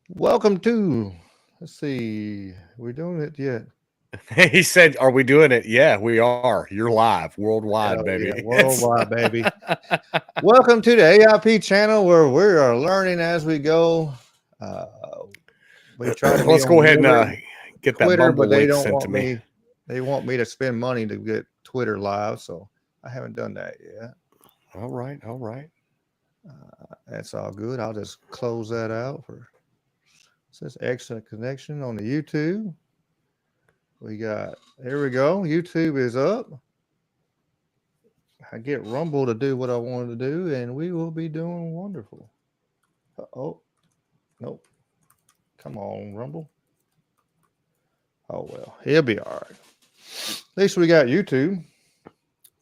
Welcome to, let's see, we're doing it yet. He said, "Are we doing it?" Yeah, we are. You're live, worldwide, Hell baby. yeah, It's worldwide, baby. Welcome to the AIP channel where we are learning as we go. Uh, we try to be Let's on go ahead and get that Twitter, but Bumble they link don't sent to want me. me. They want me to spend money to get Twitter live, so I haven't done that yet. All right, all right. That's all good. I'll just close that out for says excellent connection on the YouTube. We got here we go. YouTube is up. I get Rumble to do what I wanted to do, and we will be doing wonderful. Oh, nope. Come on, Rumble. Oh, well. He'll be all right. At least we got YouTube.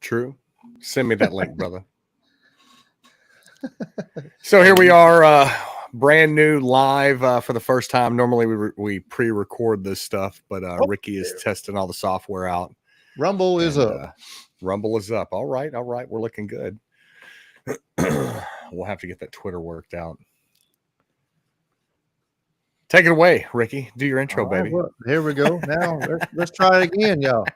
True. Send me that link, brother. So here we are, brand new live for the first time. Normally we pre-record this stuff, but Oh, Ricky is testing all the software out, Rumble is and up. Rumble is up. All right, all right. We're looking good. We'll have to get that Twitter worked out. Take it away, Ricky. Do your All intro, right, baby. well, here we go. Now let's try it again, y'all.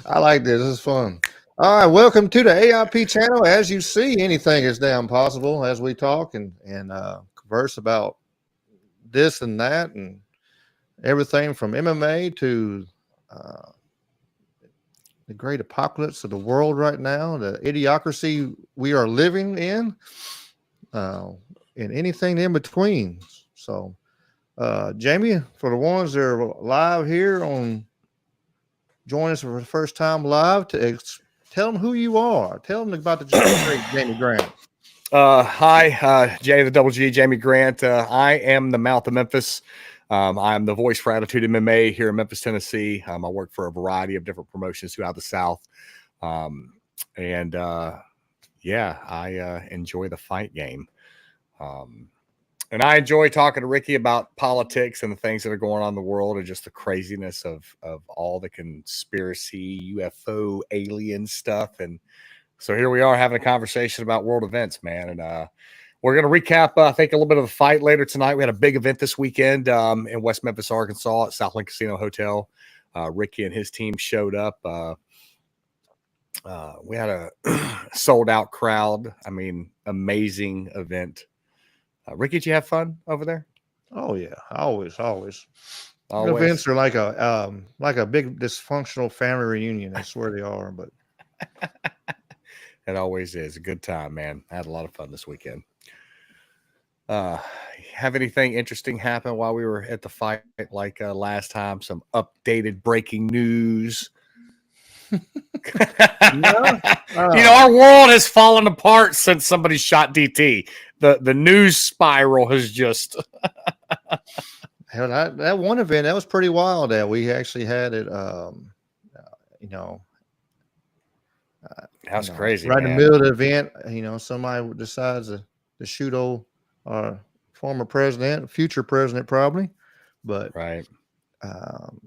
I like this. This is fun. All right, welcome to the AIP channel. As you see, anything is damn possible as we talk and converse about this and that and everything from MMA to uh, the great apocalypse of the world right now, the idiocracy we are living in, uh, and anything in between. So, Jamie, for the ones that are live here on, join us for the first time live, tell them who you are. Tell them about the great Jamie Grant. Hi, Jay the Double G, Jamie Grant. I am the mouth of Memphis. I'm the voice for Attitude MMA here in Memphis, Tennessee. I work for a variety of different promotions throughout the South. And yeah, I enjoy the fight game. And I enjoy talking to Ricky about politics and the things that are going on in the world and just the craziness of all the conspiracy, UFO, alien stuff. And so here we are having a conversation about world events, man. And we're going to recap, I think, a little bit of the fight later tonight. We had a big event this weekend in West Memphis, Arkansas at Southland Casino Hotel. Ricky and his team showed up. We had a sold out crowd. I mean, amazing event. Ricky, did you have fun over there? Oh yeah, always, always. Always. Events are like a big dysfunctional family reunion. I swear they are. But It always is a good time, man. I had a lot of fun this weekend. Have anything interesting happen while we were at the fight like last time? Some updated breaking news. no, Our world has fallen apart since somebody shot DT. The news spiral has just hell, that one event that was pretty wild. That we actually had it. You know, that's crazy, right in the man. middle of the event, somebody decides to shoot old former president, future president, probably. But Right. um,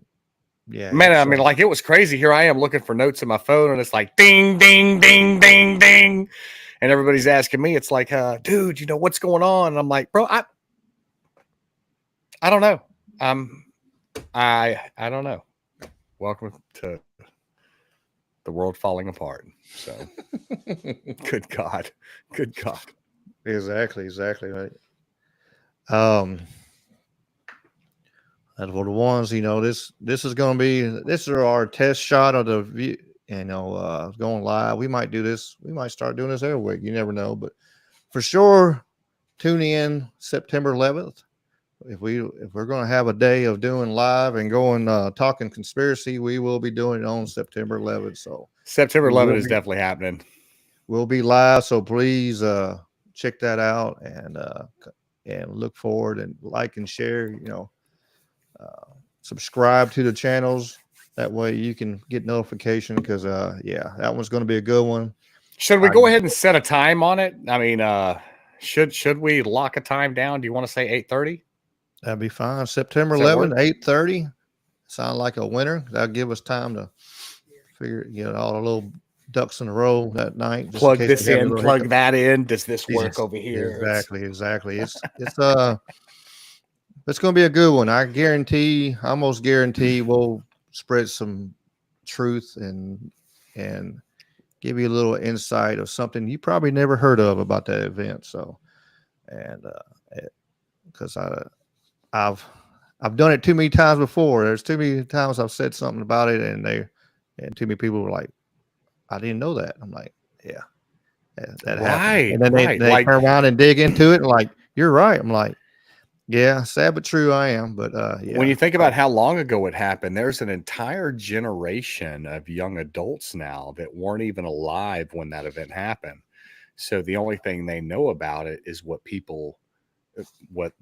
yeah, Man, I it's mean, like it was crazy. Here I am looking for notes in my phone, and it's like ding, ding, ding, ding, ding, and everybody's asking me. It's like, dude, what's going on? And I'm like, bro, I don't know. I don't know. Welcome to the world falling apart. So, good God, good God. exactly right. Um, and for the ones, this is going to be this is our test shot of the view. Going live. We might do this. We might start doing this every week. You never know, but for sure, tune in September 11th. If we're going to have a day of doing live and going talking conspiracy, we will be doing it on September 11th. So September we 11th will is be definitely happening. we'll be live. So please check that out and look forward and like and share. Subscribe to the channels. That way you can get notification because yeah, that one's going to be a good one. Should we I, go ahead and set a time on it? I mean, should we lock a time down? Do you want to say 8:30? that'd be fine. September Does that 11th, work? 8:30. Sound like a winner. That'll give us time to figure, all the little ducks in a row that night. Just Plug in case this we have a in, little plug hiccup. that in. Does this work Yes, over here? exactly. It's going to be a good one. I guarantee, almost guarantee, we'll spread some truth and give you a little insight of something you probably never heard of about that event. So, and because I've done it too many times before. There's too many times I've said something about it, and too many people were like, "I didn't know that." I'm like, "Yeah, that happened." Right, And then right. they Like, turn around and dig into it, and like, "You're right." I'm like, "Yeah, sad but true, I am." But yeah. when you think about how long ago it happened, there's an entire generation of young adults now that weren't even alive when that event happened. So the only thing they know about it is what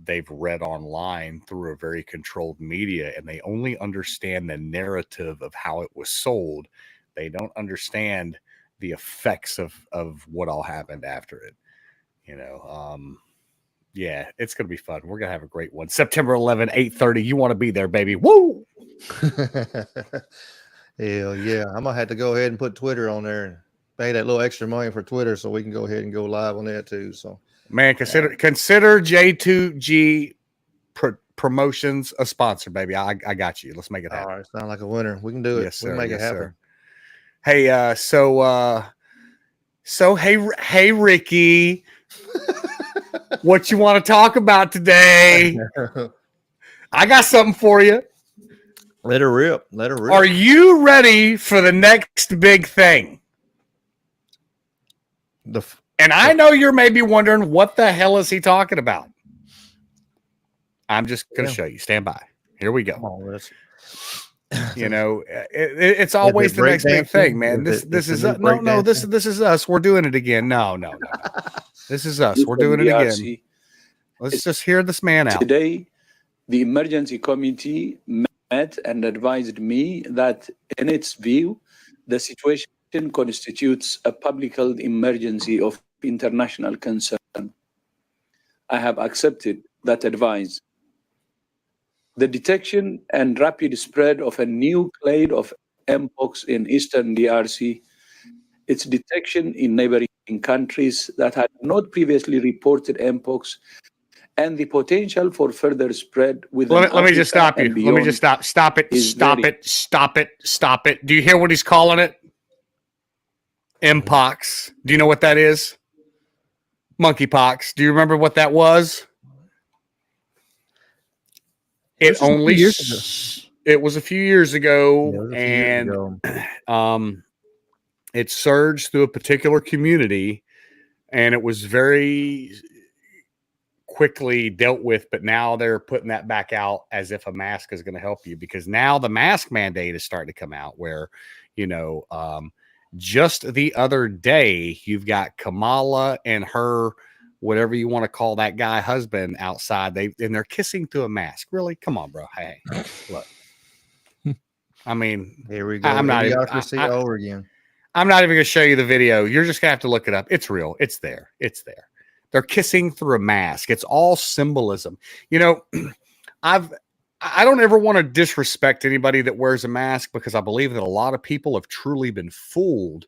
they've read online through a very controlled media, and they only understand the narrative of how it was sold. They don't understand the effects of what all happened after it. Yeah, it's gonna be fun. We're gonna have a great one. September 11, 8:30. You want to be there, baby? Woo! Hell yeah. I'm gonna have to go ahead and put Twitter on there and pay that little extra money for Twitter so we can go ahead and go live on there too. So Man, consider J2G Promotions a sponsor, baby. I got you. Let's make it happen. all right, sound like a winner. We can do it. Yes, sir. We can make Yes, it happen. sir. Hey, so hey, Ricky, what you want to talk about today? I got something for you. Let her rip. Let her rip. Are you ready for the next big thing? And I know you're maybe wondering, what the hell is he talking about? I'm just going to show you. Stand by. Here we go. It's always the next big thing, man. This is this is us. We're doing it again. No. This is us. We're doing it again. Let's just hear this man out. Today, the emergency committee met and advised me that, in its view, the situation constitutes a public health emergency of international concern. I have accepted that advice. The detection and rapid spread of a new clade of Mpox in Eastern DRC, its detection in neighboring countries that had not previously reported Mpox, and the potential for further spread within Let me just stop you. Let me just stop it. Stop it. Do you hear what he's calling it? Mpox. Do you know what that is? Monkeypox. Do you remember what that was? It was a few years ago, and it surged through a particular community, and it was very quickly dealt with, but now they're putting that back out as if a mask is going to help you, because now the mask mandate is starting to come out where, just the other day, you've got Kamala and her, whatever you want to call that guy, husband outside. They're kissing through a mask. Really? Come on, bro. Hey, look. I mean, here we go. I'm not even over again. I'm not even going to show you the video. You're just going to have to look it up. It's real. It's there. It's there. They're kissing through a mask. It's all symbolism. I don't ever want to disrespect anybody that wears a mask, because I believe that a lot of people have truly been fooled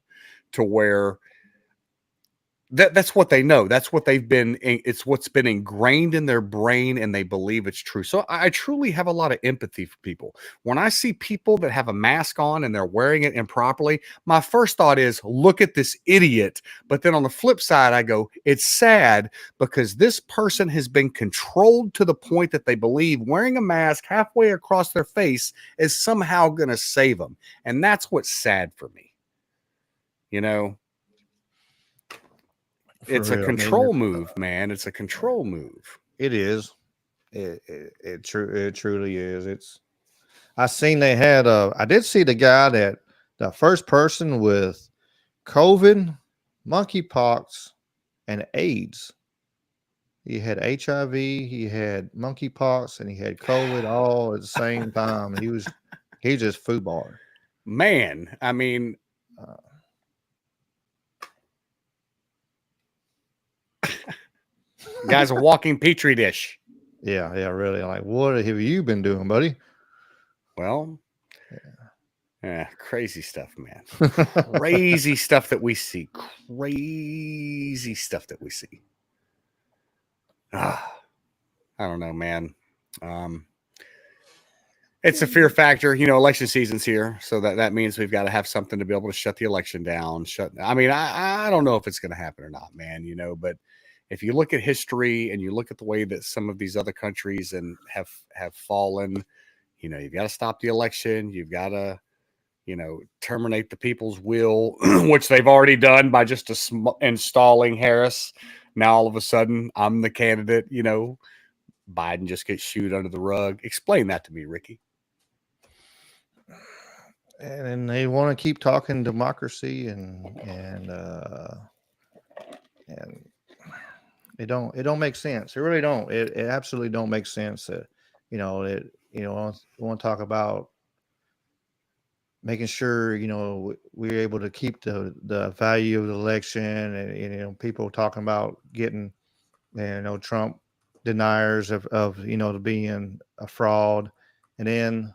to where that's what they know. That's what they've been. It's what's been ingrained in their brain, and they believe it's true. So I truly have a lot of empathy for people. When I see people that have a mask on and they're wearing it improperly, my first thought is, look at this idiot. But then on the flip side, I go, it's sad, because this person has been controlled to the point that they believe wearing a mask halfway across their face is somehow going to save them. And that's what's sad for me. It's a control move, man. It's a control move. It is. It truly is. I seen they had I did see the guy the first person with COVID, monkeypox, and AIDS. He had HIV, he had monkeypox, and he had COVID all at the same time. He just foobar. Man, I mean, guy's a walking petri dish. Yeah, really. Like, what have you been doing, buddy? Well, Yeah, crazy stuff, man. Crazy stuff that we see. Crazy stuff that we see. I don't know, man. It's a fear factor. Election season's here, so that means we've got to have something to be able to shut the election down. I don't know if it's going to happen or not, man. But if you look at history and you look at the way that some of these other countries and have fallen, you've got to stop the election. You've got to, terminate the people's will, which they've already done by just installing Harris. Now all of a sudden, I'm the candidate. Biden just gets shooed under the rug. Explain that to me, Ricky. And they want to keep talking democracy and it don't make sense. It really don't. It absolutely don't make sense. We want to talk about making sure we're able to keep the value of the election, and people talking about getting Trump deniers of being a fraud, and then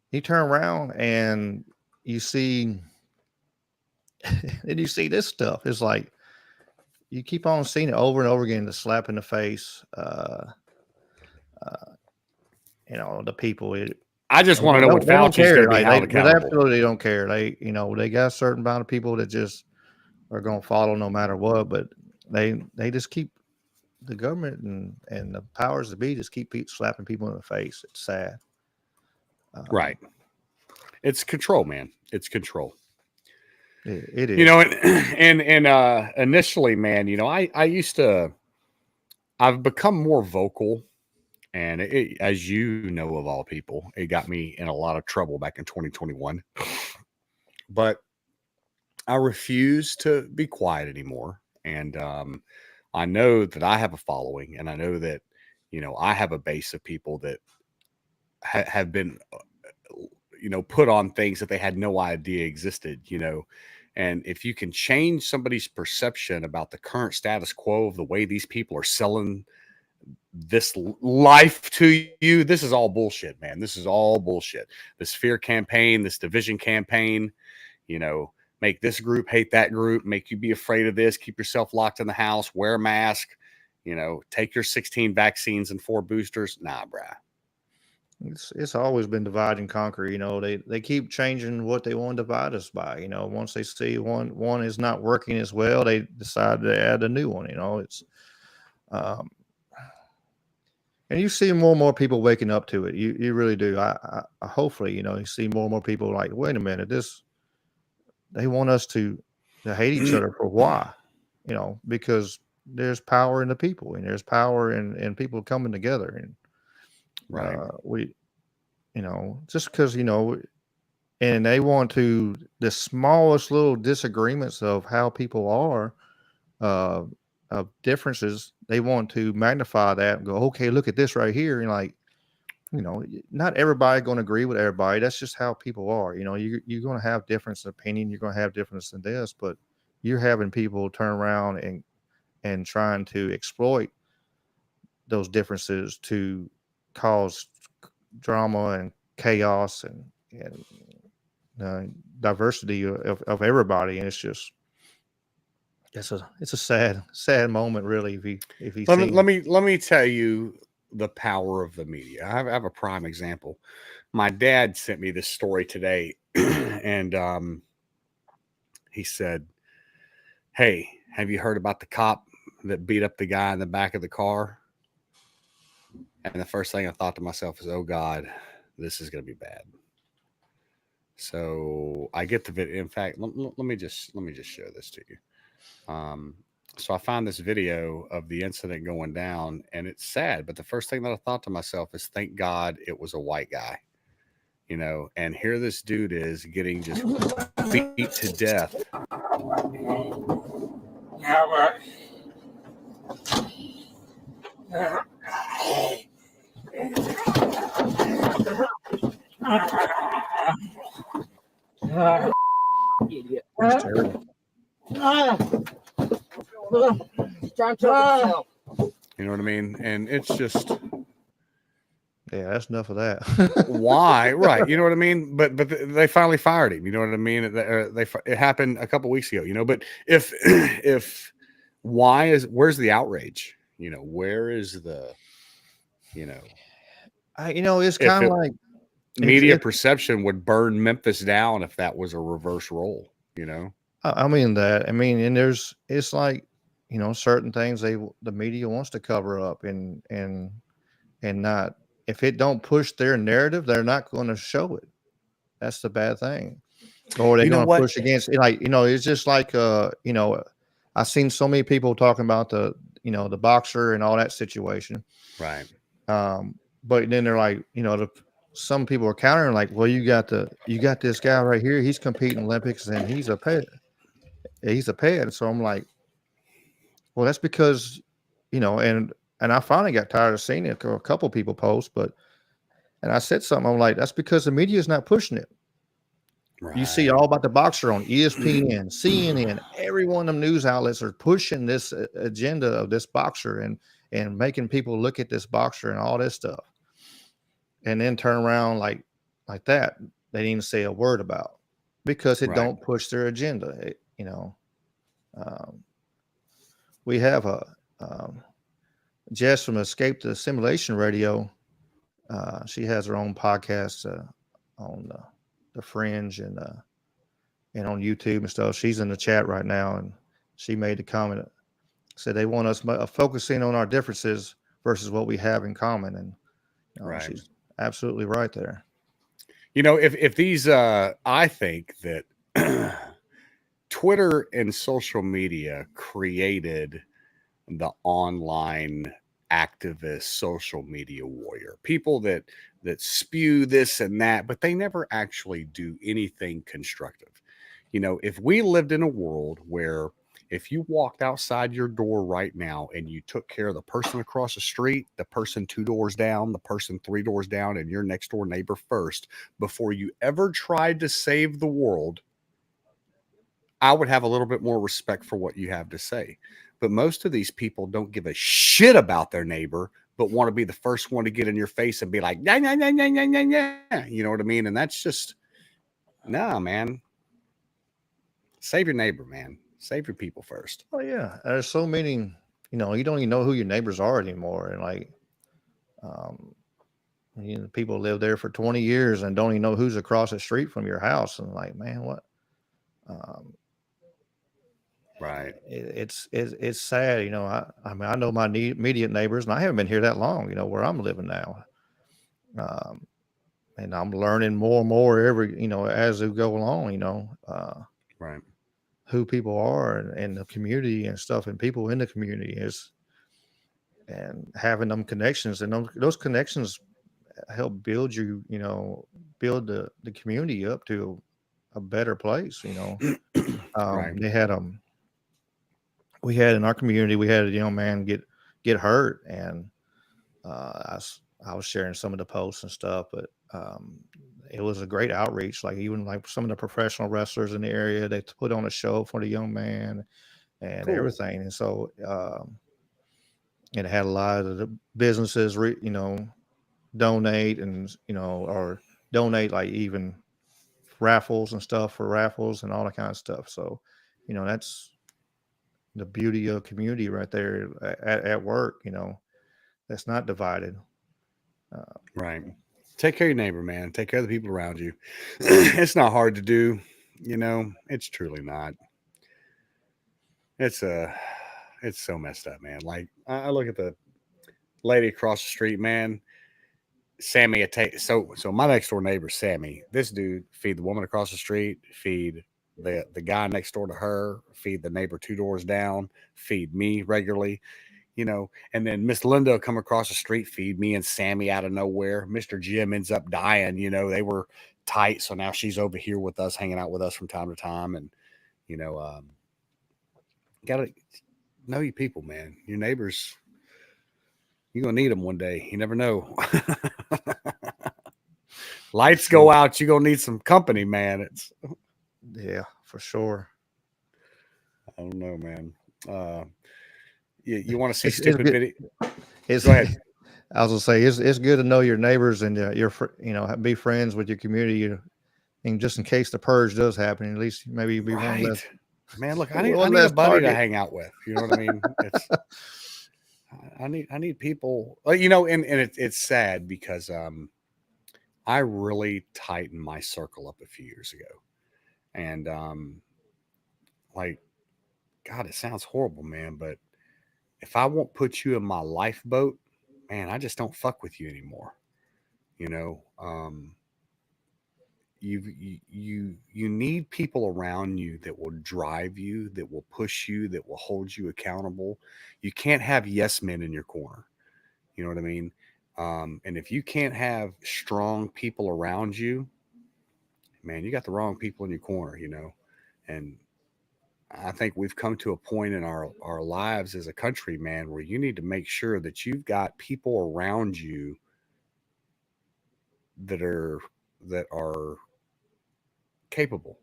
you turn around and you see and you see this stuff. It's like you keep on seeing it over and over again, the slap in the face. The people. I just want to know what Fauci's going to be held accountable. They absolutely don't care. They got a certain amount of people that just are going to follow no matter what. But they just keep the government and the powers that be just keep slapping people in the face. It's sad. Right. It's control, man. It's control. It is. And initially, man, I've become more vocal. And as of all people, it got me in a lot of trouble back in 2021. But I refuse to be quiet anymore. And I know that I have a following, and I know that, I have a base of people that have been, put on things that they had no idea existed, And if you can change somebody's perception about the current status quo of the way these people are selling this life to you, this is all bullshit, man. This is all bullshit. This fear campaign, this division campaign, make this group hate that group, make you be afraid of this, keep yourself locked in the house, wear a mask, take your 16 vaccines and 4 boosters. Nah, bruh. It's always been divide and conquer. They keep changing what they want to divide us by. Once they see one is not working as well, they decide to add a new one. It's and you see more and more people waking up to it. You really do. I hopefully, you see more and more people like, wait a minute, they want us to hate each other for why? Because there's power in the people, and there's power in people coming together. And right. Just because, and they want to, the smallest little disagreements of how people are, of differences, they want to magnify that and go, okay, look at this right here. And not everybody going to agree with everybody. That's just how people are. You're going to have difference in opinion. You're going to have difference in this, but you're having people turn around and trying to exploit those differences to cause drama and chaos and diversity of everybody. And it's a sad moment, really. Let me tell you the power of the media. I have a prime example. My dad sent me this story today, and he said, "Hey, have you heard about the cop that beat up the guy in the back of the car?" And the first thing I thought to myself is, "Oh God, this is going to be bad." So I get the video. In fact, let me just show this to you. So I found this video of the incident going down, and it's sad. But the first thing that I thought to myself is, thank God it was a white guy, and here this dude is getting just beat to death. Idiot. That's terrible. You know what I mean? And it's just, Yeah, that's enough of that. Why? Right. You know what I mean? But they finally fired him. You know what I mean? It happened a couple weeks ago, you know, but if where's the outrage? You know, where is the, you know, It's if kind of it like media perception would burn Memphis down if that was a reverse role, you know? I mean that. I mean, and it's like, certain things the media wants to cover up and not, if it don't push their narrative, they're not going to show it. That's the bad thing. Or they're You know going to what? push against it. Like, it's just like, I've seen so many people talking about the boxer and all that situation. Right. But then they're like, some people are countering like, well, you got this guy right here. He's competing Olympics and he's a pet. He's a pet. So I'm like, well, that's because, and I finally got tired of seeing it. A couple people post, and I said something. I'm like, that's because the media is not pushing it. Right. You see all about the boxer on ESPN, CNN, every one of them news outlets are pushing this agenda of this boxer and making people look at this boxer and all this stuff. And then turn around like that. They didn't say a word about because it don't push their agenda. We have a Jess from Escape to Simulation Radio. She has her own podcast on the Fringe and on YouTube and stuff. She's in the chat right now, and she made the comment, said they want us focusing on our differences versus what we have in common, and she's absolutely right there. You know, if these, I think that Twitter and social media created the online activist social media warrior, people that spew this and that, but they never actually do anything constructive. You know, if we lived in a world where if you walked outside your door right now and you took care of the person across the street, the person 2 doors down, the person 3 doors down, and your next door neighbor first, before you ever tried to save the world, I would have a little bit more respect for what you have to say. But most of these people don't give a shit about their neighbor, but want to be the first one to get in your face and be like, yeah, yeah, yeah, yeah, yeah, yeah, yeah. You know what I mean? And that's just, nah, man. Save your neighbor, man. Save your people first. Oh yeah, there's so many. You don't even know who your neighbors are anymore, and like, people live there for 20 years and don't even know who's across the street from your house, and like, man, what? Right. It's sad, I mean, I know my immediate neighbors, and I haven't been here that long, where I'm living now. And I'm learning more and more as we go along, Right. who people are and the community and stuff, and people in the community and having them connections, and those connections help build build the community up to a better place. Right. We had in our community, we had a young man get hurt, and I was sharing some of the posts and stuff, but it was a great outreach. Like, even like some of the professional wrestlers in the area, they put on a show for the young man and everything. And so it had a lot of the businesses, donate and, or donate, like even raffles and stuff for raffles and all that kind of stuff. So, that's the beauty of community right there at work, that's not divided. Right. Take care of your neighbor, man. Take care of the people around you. It's not hard to do, it's truly not. It's so messed up, man. Like, I look at the lady across the street, man. Sammy, so my next door neighbor, Sammy, this dude feed the woman across the street, feed the guy next door to her, feed the neighbor 2 doors down, feed me regularly, and then Miss Linda come across the street, feed me and Sammy out of nowhere. Mr. Jim ends up dying, they were tight. So now she's over here with us, hanging out with us from time to time. And, gotta know your people, man. Your neighbors, you're going to need them one day. You never know. Lights go out, you're going to need some company, man. Yeah, for sure. I don't know, man. You want to see stupid video? Go ahead. I was gonna say it's good to know your neighbors and be friends with your community, and just in case the purge does happen, at least maybe you'll be one less. Man, look, I need One a less buddy to target. hang out with. You know what I mean? It's I need people. And it's sad because I really tightened my circle up a few years ago, and like, God, it sounds horrible, man, but if I won't put you in my lifeboat, man, I just don't fuck with you anymore. You need people around you that will drive you, that will push you, that will hold you accountable. You can't have yes men in your corner. You know what I mean? And if you can't have strong people around you, man, you got the wrong people in your corner, and I think we've come to a point in our lives as a country, man, where you need to make sure that you've got people around you that are capable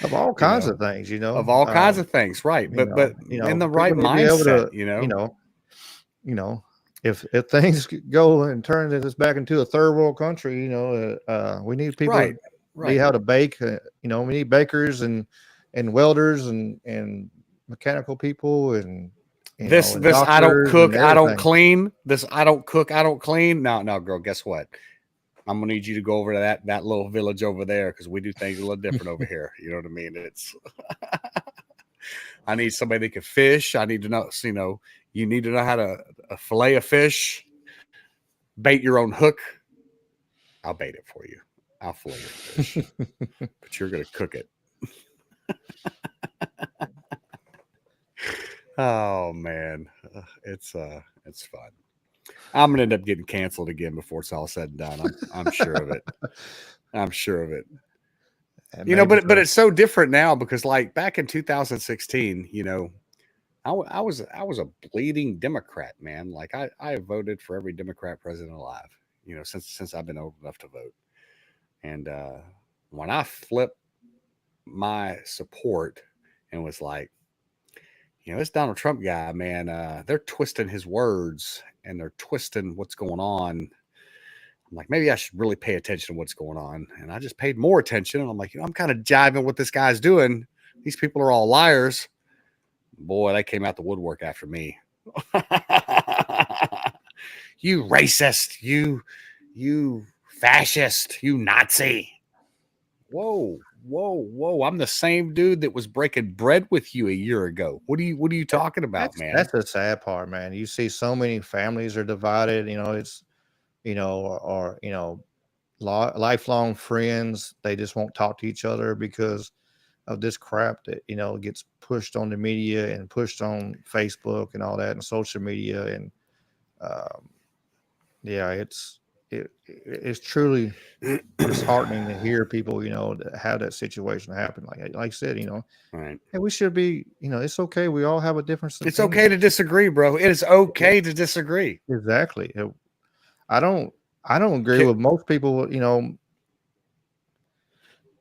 Of all kinds of things, of all kinds of things, right? But in the right mindset, if things go and turn this back into a third world country, we need people right. be how to bake. We need bakers and welders and mechanical people and this I don't cook, I don't clean. This I don't cook, I don't clean. No, girl, guess what? I'm gonna need you to go over to that little village over there because we do things a little different over here. You know what I mean? It's I need somebody that can fish. I need to know, you need to know how to fillet a fish, bait your own hook. I'll bait it for you. I'll fillet your fish, but you're gonna cook it. Oh man, it's fun. I'm gonna end up getting canceled again before it's all said and done. I'm sure of it. I'm sure of it. But it's so different now because, like, back in 2016, I was a bleeding Democrat, man. Like I voted for every Democrat president alive, since I've been old enough to vote. And when I flipped my support and was like, this Donald Trump guy, man, they're twisting his words and they're twisting what's going on. I'm like, maybe I should really pay attention to what's going on. And I just paid more attention. And I'm like, I'm kind of jiving what this guy's doing. These people are all liars. Boy, they came out the woodwork after me. You racist, you fascist, you Nazi. Whoa. I'm the same dude that was breaking bread with you a year ago. What are you talking about, man? That's the sad part, man. You see so many families are divided, it's, or lifelong friends. They just won't talk to each other because of this crap that, gets pushed on the media and pushed on Facebook and all that and social media. And, it's truly disheartening to hear people, have that situation happen. Like I said, right. Hey, we should be, it's okay. We all have a difference. It's okay to disagree, bro. It is okay to disagree. Exactly. I don't agree with most people,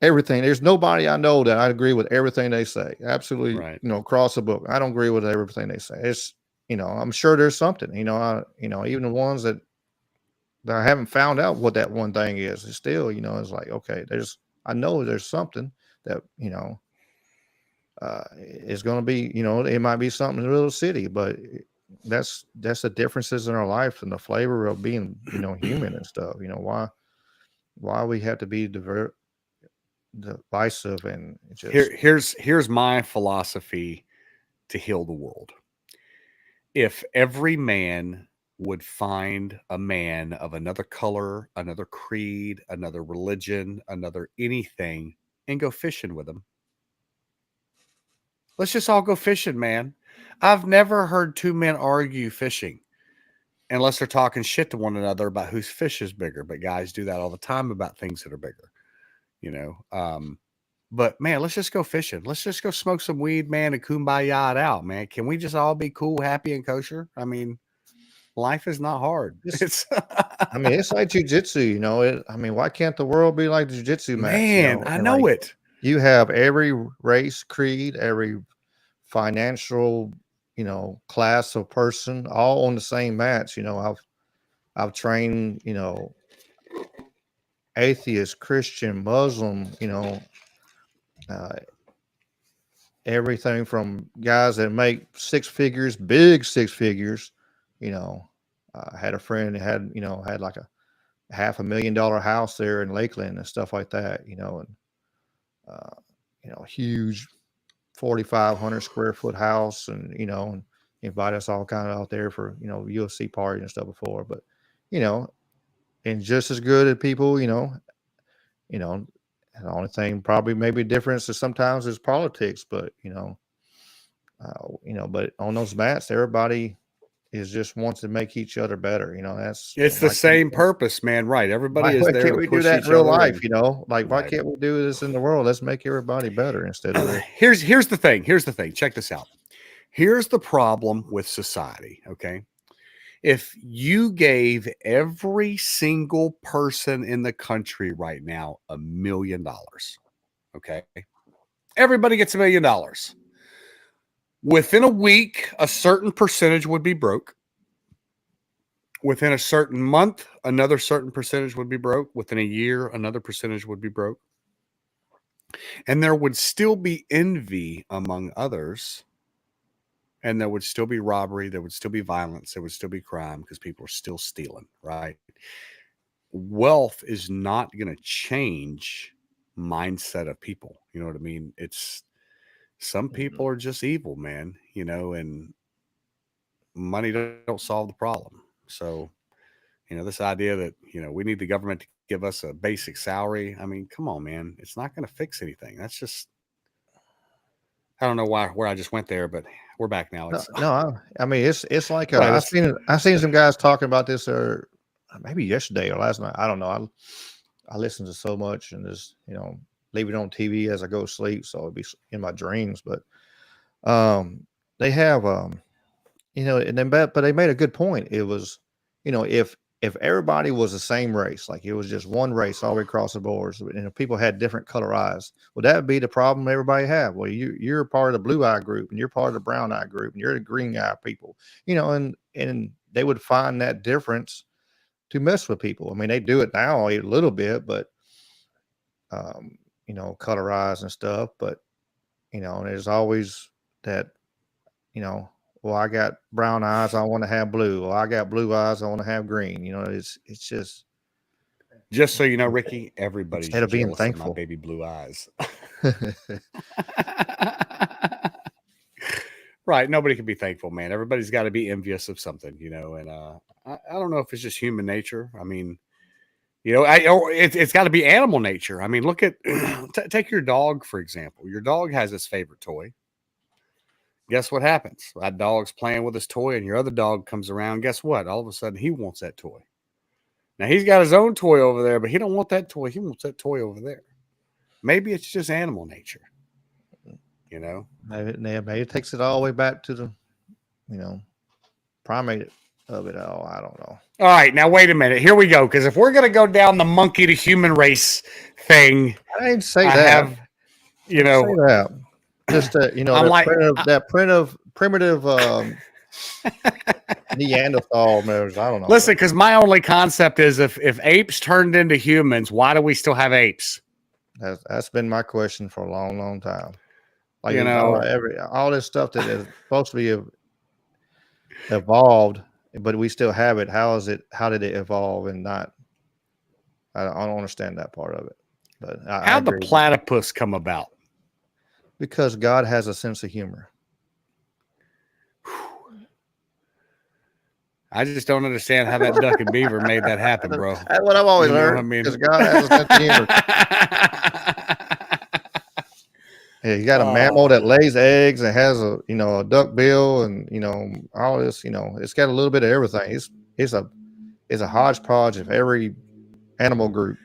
everything. There's nobody I know that I agree with everything they say. Absolutely. Right. Across the book. I don't agree with everything they say. It's, I'm sure there's something, even the ones that I haven't found out what that one thing is. It's still, it's like, okay, I know there's something that, it's going to be, it might be something in the little city, but that's the differences in our life and the flavor of being, human and stuff. Why we have to be divisive and just here's my philosophy to heal the world. If every man would find a man of another color, another creed, another religion, another anything, and go fishing with them. Let's just all go fishing, man. I've never heard two men argue fishing unless they're talking shit to one another about whose fish is bigger. But guys do that all the time about things that are bigger, But man, let's just go fishing. Let's just go smoke some weed, man, and kumbaya it out, man. Can we just all be cool, happy, and kosher? I mean, life is not hard. It's like jiu-jitsu, why can't the world be like the jiu-jitsu match? Man, I know it. You have every race, creed, every financial, class of person, all on the same mats. I've trained, atheist, Christian, Muslim, uh, everything from guys that make six figures, big six figures. I had a friend that had like a $500,000 house there in Lakeland and stuff like that, and huge 4,500 square foot house, and invite us all kind of out there for UFC party and stuff before, but and just as good at people, and the only thing probably maybe difference is sometimes is politics, but but on those mats, everybody is just wants to make each other better. That's It's the same purpose, man. Right? Everybody is why there can't to we do push that each in real other life? and- Like why Right. can't we do this in the world? Let's make everybody better instead of this. Here's the thing. Here's the thing. Check this out. Here's the problem with society. Okay. If you gave every single person in the country right now $1 million, okay, everybody gets $1 million. Within a week, a certain percentage would be broke. Within a certain month, another certain percentage would be broke. Within a year, another percentage would be broke. And there would still be envy among others. And there would still be robbery. There would still be violence. There would still be crime because people are still stealing, right? Wealth is not going to change mindset of people. You know what I mean? Some people are just evil, man, and money don't solve the problem. So, this idea that, we need the government to give us a basic salary. I mean, come on, man. It's not going to fix anything. That's just, I don't know where I just went there, but we're back now. I mean, it's like Right, I've seen some guys talking about this, or maybe yesterday or last night. I don't know. I listen to so much and just leave it on TV as I go to sleep, so it'll be in my dreams. But they have but they made a good point. It was if everybody was the same race, like it was just one race all the way across the board, and if people had different color eyes, would that be the problem everybody have? Well, you're part of the blue eye group, and you're part of the brown eye group, and you're the green eye people, and they would find that difference to mess with people. I mean, they do it now a little bit, but color eyes and stuff. But there's always that, well, I got brown eyes, I want to have blue. Well, I got blue eyes, I want to have green. It's just so you know, Ricky, everybody's instead of being jealous of thankful. my baby blue eyes. Right. Nobody can be thankful, man. Everybody's got to be envious of something, and I don't know if it's just human nature. I mean, it's got to be animal nature. I mean, look at, take your dog, for example. Your dog has his favorite toy. Guess what happens? That dog's playing with his toy and your other dog comes around. Guess what? All of a sudden he wants that toy. Now he's got his own toy over there, but he don't want that toy. He wants that toy over there. Maybe it's just animal nature. Maybe it takes it all the way back to the, primate of it all. I don't know. All right. Now, wait a minute. Here we go. Because if we're going to go down the monkey to human race thing, I didn't say that. Say that. Just that primitive Neanderthal moves. I don't know. Listen, because my only concept is if apes turned into humans, why do we still have apes? That's been my question for a long, long time. Like all this stuff that is supposed to be evolved, but we still have it. How did it evolve and not? I don't understand that part of it. But how'd the platypus come about? Because God has a sense of humor. I just don't understand how that duck and beaver made that happen, bro. That's what I've always learned. I mean, because God has a sense of humor. Yeah, you got a mammal that lays eggs and has a duck bill and all this. It's got a little bit of everything. It's a hodgepodge of every animal group.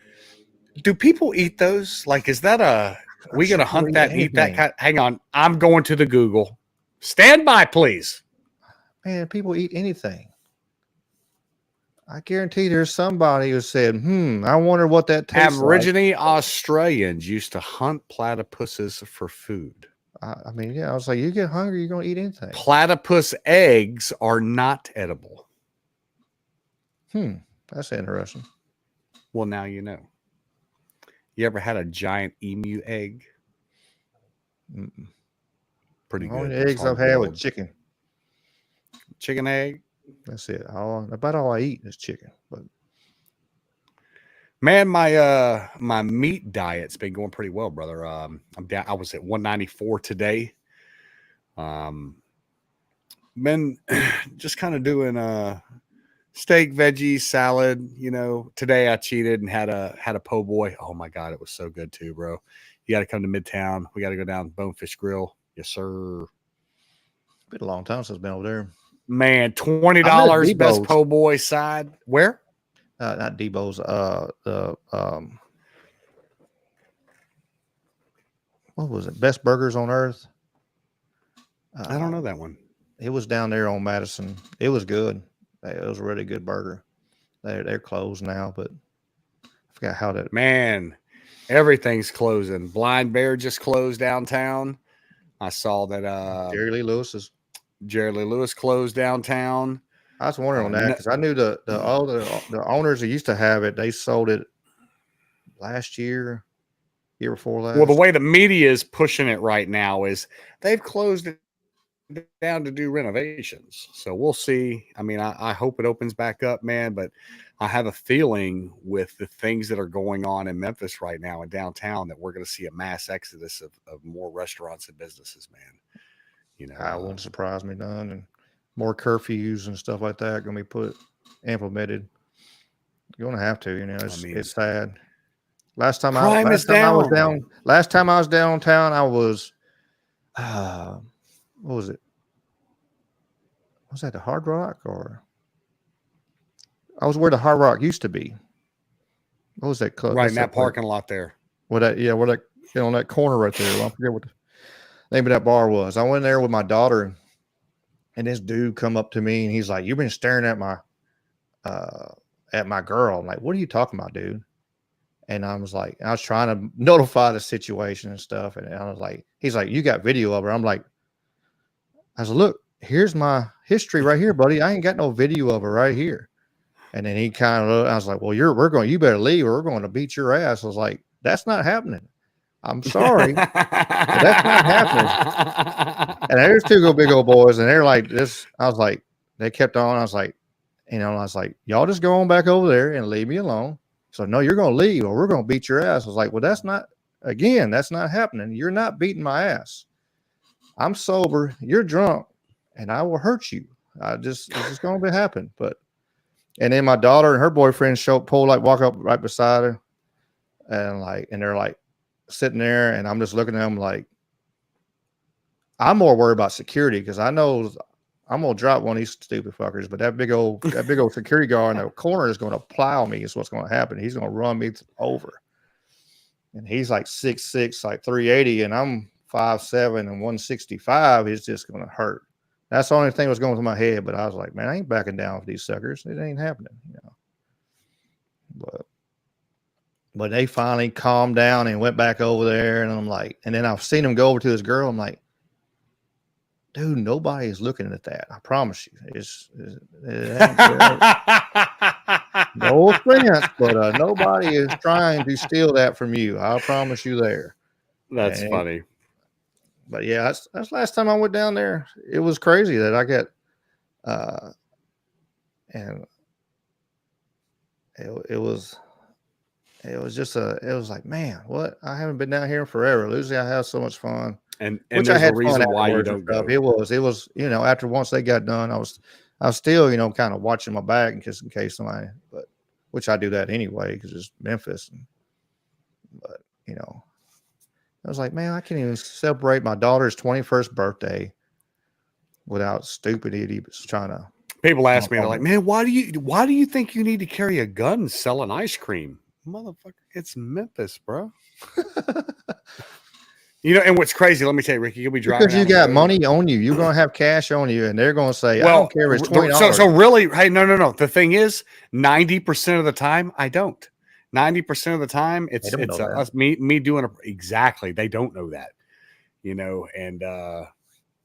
Do people eat those? Like, is that we gonna hunt that and eat that? Hang on, I'm going to the Google. Stand by, please. Man, people eat anything. I guarantee there's somebody who said, I wonder what that tastes Aborigine Australians used to hunt platypuses for food. I mean, yeah, I was like, you get hungry, you're gonna eat anything. Platypus eggs are not edible. That's interesting. Well, now you know. You ever had a giant emu egg? Mm-mm. Pretty The only good. eggs I've had with chicken. Chicken egg. That's it. About all I eat is chicken. But man, my meat diet's been going pretty well, brother. I'm down. I was at 194 today. Been just kind of doing steak, veggies, salad. You know, today I cheated and had a po' boy. Oh my god, it was so good too, bro. You got to come to Midtown. We got to go down Bonefish Grill. Yes, sir. been a long time since I've been over there. Man, $20 best Debo's. po' boy side. Where? Not Debo's. What was it? Best Burgers on Earth. I don't know that one. It was down there on Madison. It was good. It was a really good burger. They're closed now, but I forgot how that. Man, everything's closing. Blind Bear just closed downtown. I saw that Jerry Lee Lewis's. Jerry Lee Lewis closed downtown. I was wondering on that because I knew the owners that used to have it. They sold it last year before last. Well, the way the media is pushing it right now is they've closed it down to do renovations. So we'll see. I mean, I hope it opens back up, man, but I have a feeling with the things that are going on in Memphis right now in downtown that we're going to see a mass exodus of more restaurants and businesses, man. You know, I wouldn't surprise me none, and more curfews and stuff like that going to be implemented. You're going to have to, you know. It's sad. Last time I was downtown, I was. What was it? Was that the Hard Rock or? I was where the Hard Rock used to be. What was that club? Right in that parking lot there. Where that on that corner right there. I forget what the name of that bar was. I went there with my daughter, and this dude come up to me and he's like, "You've been staring at my girl." I'm like, "What are you talking about, dude?" And I was trying to notify the situation and stuff, and I was like, he's like, "You got video of her?" I was like, "Look, here's my history right here, buddy. I ain't got no video of her right here." And then he kind of, I was like, "Well, you better leave or we're going to beat your ass." I was like, "That's not happening. I'm sorry, but that's not happening." And there's two big old boys, and they're like this. I was like, they kept on. I was like, "Y'all just go on back over there and leave me alone." So, "No, you're going to leave or we're going to beat your ass." I was like, "Well, that's not happening. You're not beating my ass. I'm sober. You're drunk, and I will hurt you. It's just going to happen." And then my daughter and her boyfriend walk up right beside her, and they're like sitting there, and I'm just looking at them like, I'm more worried about security because I know I'm gonna drop one of these stupid fuckers, but that big old security guard in the corner is gonna plow me. Is what's gonna happen. He's gonna run me over, and he's like 6'6", like 380, and I'm 5'7" and 165. It's just gonna hurt. That's the only thing that was going through my head. But I was like, man, I ain't backing down for these suckers. It ain't happening, you know. But they finally calmed down and went back over there, and I'm like, and then I've seen him go over to his girl. I'm like, dude, nobody is looking at that. I promise you. No offense, but nobody is trying to steal that from you. I promise you there. That's funny. But yeah, that's last time I went down there. It was crazy that I got, and it was like, man, what? I haven't been down here in forever. Usually I have so much fun. And which I had a reason why you don't go. It was, you know, after once they got done, I was still, you know, kind of watching my back just in case somebody, which I do that anyway because it's Memphis. But you know, I was like, man, I can't even celebrate my daughter's 21st birthday without stupid idiots trying to. People ask me, they're like, man, why do you think you need to carry a gun selling ice cream? Motherfucker, it's Memphis, bro. You know, and what's crazy, let me tell you, Ricky, you'll be driving. Because you got money on you. You're going to have cash on you, and they're going to say, well, I don't care if it's $20. So really, hey, no. The thing is, 90% of the time, I don't. 90% of the time, it's us, me doing exactly. They don't know that. and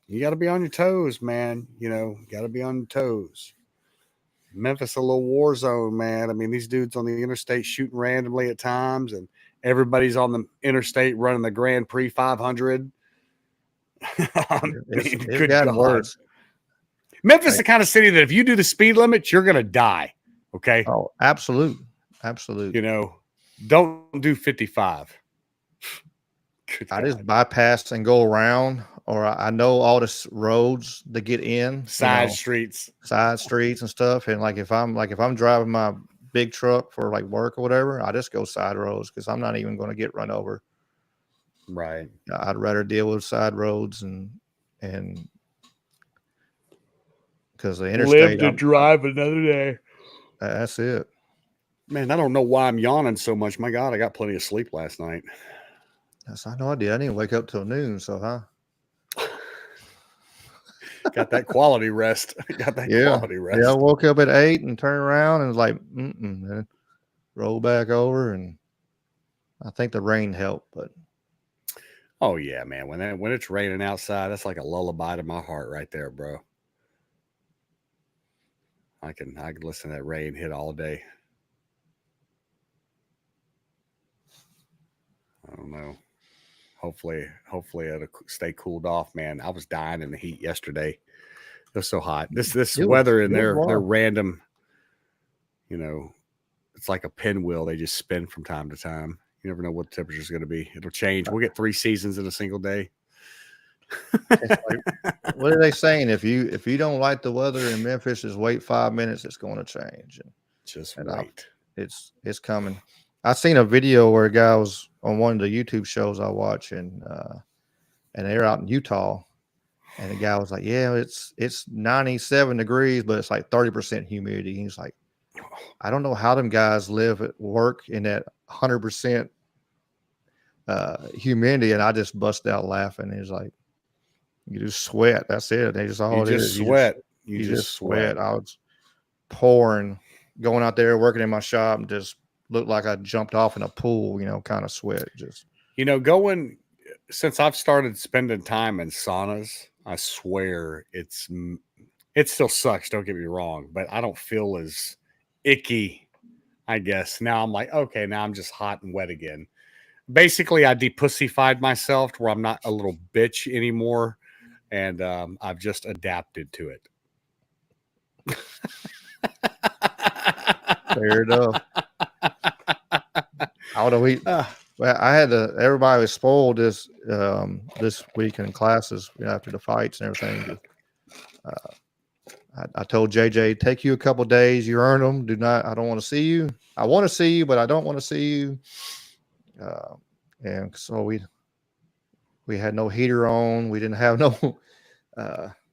you got to be on your toes, man. Got to be on your toes. Memphis, a little war zone, man. I mean, these dudes on the interstate shooting randomly at times, and everybody's on the interstate running the Grand Prix 500. It's Good gotten God. worse. Memphis is the kind of city that if you do the speed limit, you're going to die. Okay. Oh, absolute. Don't do 55. I just bypass and go around, or I know all the roads to get in, side streets and stuff. And if I'm driving my big truck for like work or whatever, I just go side roads because I'm not even going to get run over. Right. I'd rather deal with side roads and because the interstate live to drive another day. That's it. Man, I don't know why I'm yawning so much. My God, I got plenty of sleep last night. I know I did. I didn't wake up till noon, so got that quality rest. Quality rest. Yeah, I woke up at 8 and turned around and was like, and roll back over, and I think the rain helped, but oh yeah, man. When it's raining outside, that's like a lullaby to my heart right there, bro. I can listen to that rain hit all day. I don't know. Hopefully it'll stay cooled off, man. I was dying in the heat yesterday. It was so hot. This weather and their random, it's like a pinwheel. They just spin from time to time. You never know what the temperature is going to be. It'll change. We'll get 3 seasons in a single day. What are they saying? If you don't like the weather in Memphis, just wait 5 minutes. It's going to change. Just wait. It's coming. I seen a video where a guy was on one of the YouTube shows I watch, and they're out in Utah, and the guy was like, "Yeah, it's 97 degrees, but it's like 30% humidity." He's like, "I don't know how them guys live at work in that 100% humidity," and I just bust out laughing. He's like, "You just sweat. That's it. They just all you just sweat. You just sweat." I was pouring, going out there working in my shop, and just looked like I jumped off in a pool, kind of sweat. Just going since I've started spending time in saunas, I swear it still sucks. Don't get me wrong, but I don't feel as icky. I guess now I'm like, okay, now I'm just hot and wet again. Basically, I depussified myself to where I'm not a little bitch anymore, and I've just adapted to it. Fair enough. I had everybody was spoiled this week in classes after the fights and everything. I told JJ, take you a couple days. You earn them. I don't want to see you. I want to see you, but I don't want to see you. And so we had no heater on. We didn't have no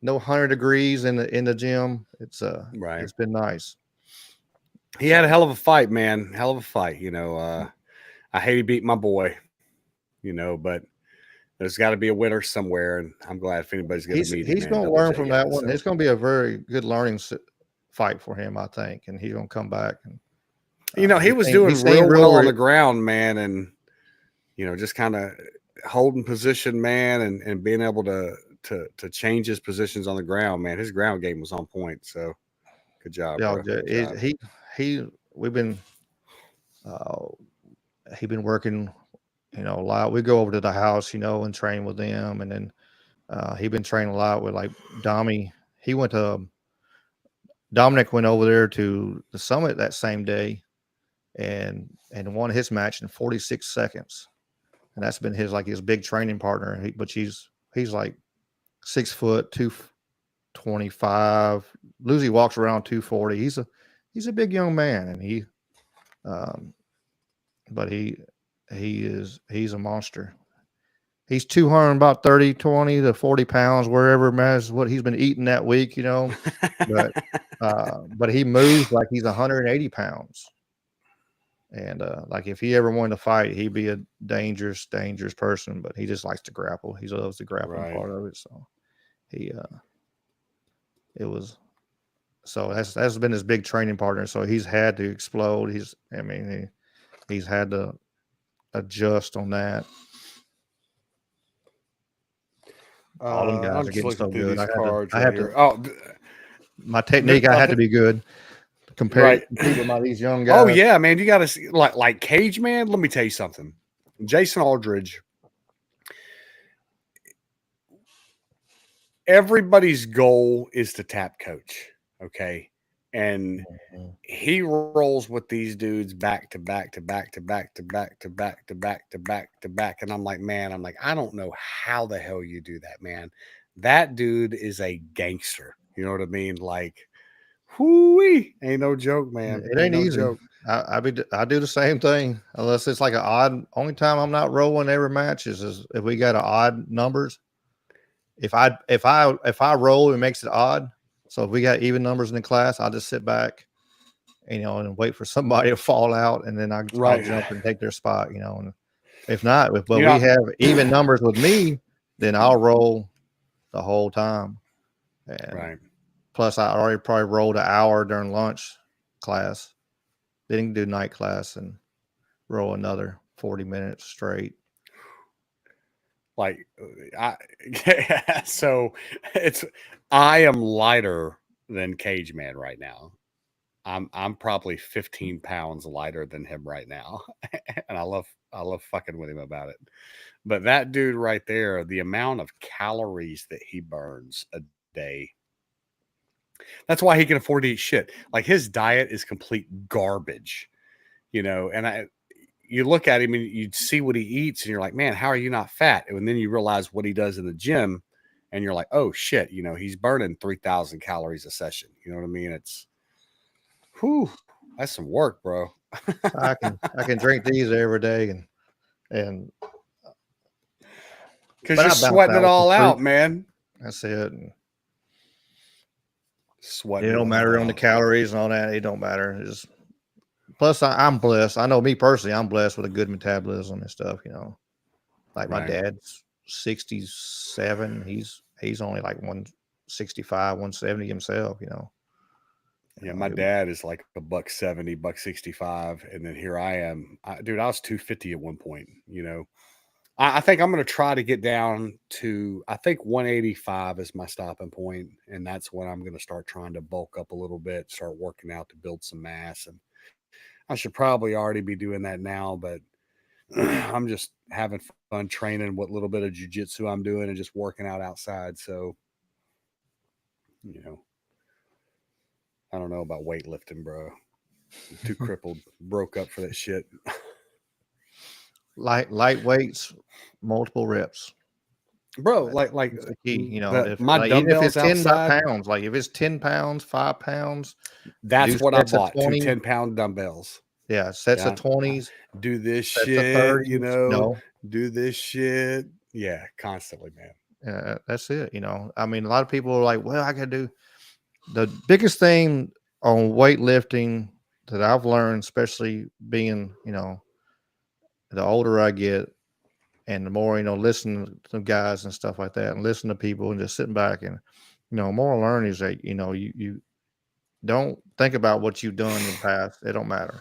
100 degrees in the gym. It's right. It's been nice. He had a hell of a fight, man. Hell of a fight. I hate he beat my boy, but there's got to be a winner somewhere, and I'm glad if anybody's going to meet him. He's going to learn from that one. So. It's going to be a very good learning fight for him, I think, and he's going to come back. And he was doing real well on the ground, man, and just kind of holding position, man, and being able to change his positions on the ground, man. His ground game was on point. So good job. Yeah, bro. Good job. We've been he been working, a lot. We go over to the house, and train with them, and then he been training a lot with like Dominic went over there to the summit that same day and won his match in 46 seconds. And that's been his big training partner. But he's like 6 foot, 225. Lucy walks around 240. He's a big young man, and but he's a monster. He's 200, about 20 to 40 pounds, wherever matters what he's been eating that week, but he moves like he's 180 pounds. And if he ever wanted to fight, he'd be a dangerous person, but he just likes to grapple. He loves the grappling part of it. So that's been his big training partner. So he's had to explode. He's had to adjust on that. All them guys I'm are just getting looking so through good. these cards I right had here. to. Oh, My technique, I had to be good. Right. Compete with these young guys. Oh yeah, man. You got to see like Cage Man. Let me tell you something. Jason Aldridge. Everybody's goal is to tap coach. Okay. And Mhm. he rolls with these dudes back to back to back to back to back to back to back to back to back. And I'm like, man, I don't know how the hell you do that, man. That dude is a gangster. You know what I mean? Like, whoo-wee. Ain't no joke, man. It ain't no easy. joke. I do the same thing unless it's like an odd. Only time I'm not rolling every match is if we got an odd numbers. If I roll, it makes it odd. So if we got even numbers in the class, I'll just sit back, and wait for somebody to fall out, and then I'll Right. jump and take their spot, And if not, but You we know, have even numbers with me, then I'll roll the whole time. And right. plus, I already probably rolled an hour during lunch class. Then do night class and roll another 40 minutes straight. Like so I am lighter than Cage Man right now. I'm probably 15 pounds lighter than him right now. And I love fucking with him about it. But that dude right there, the amount of calories that he burns a day. That's why he can afford to eat shit. Like his diet is complete garbage, and you look at him and you see what he eats and you're like, man, how are you not fat? And then you realize what he does in the gym and you're like, oh shit, he's burning 3,000 calories a session. You know what I mean? It's, whew, that's some work, bro. I can drink these every day and Because but you're I bounce sweating it with some all fruit. out, man. That's it. And Sweating it don't all matter on the out. calories and all that. It don't matter. It's, plus, I'm blessed. I know me personally, I'm blessed with a good metabolism and stuff. Like my Right. dad's 67. He's only like 165, 170 himself. Yeah, my dad is like a $170, $165, and then here I am. Dude, I was 250 at one point. I think I'm going to try to get down to, I think 185 is my stopping point, and that's when I'm going to start trying to bulk up a little bit, start working out to build some mass. And I should probably already be doing that now, but I'm just having fun training what little bit of jujitsu I'm doing and just working out outside. So, I don't know about weightlifting, bro. I'm too crippled, broke up for that shit. Light weights, multiple reps. Bro, like That's the key. If my even if it's dumbbells 10 outside, pounds, like if it's 10 pounds, 5 pounds, that's do what I sets of bought, 2 20. 10-pound dumbbells. Yeah, sets Yeah. of 20s, Do this sets of shit, 30s. do this shit. Yeah, constantly, man. That's it. I mean, a lot of people are like, well, I got to do the biggest thing on weightlifting that I've learned, especially being, the older I get and the more, listen to guys and stuff like that and listen to people and just sitting back and, moral learning is that, you don't think about what you've done in the past. It don't matter.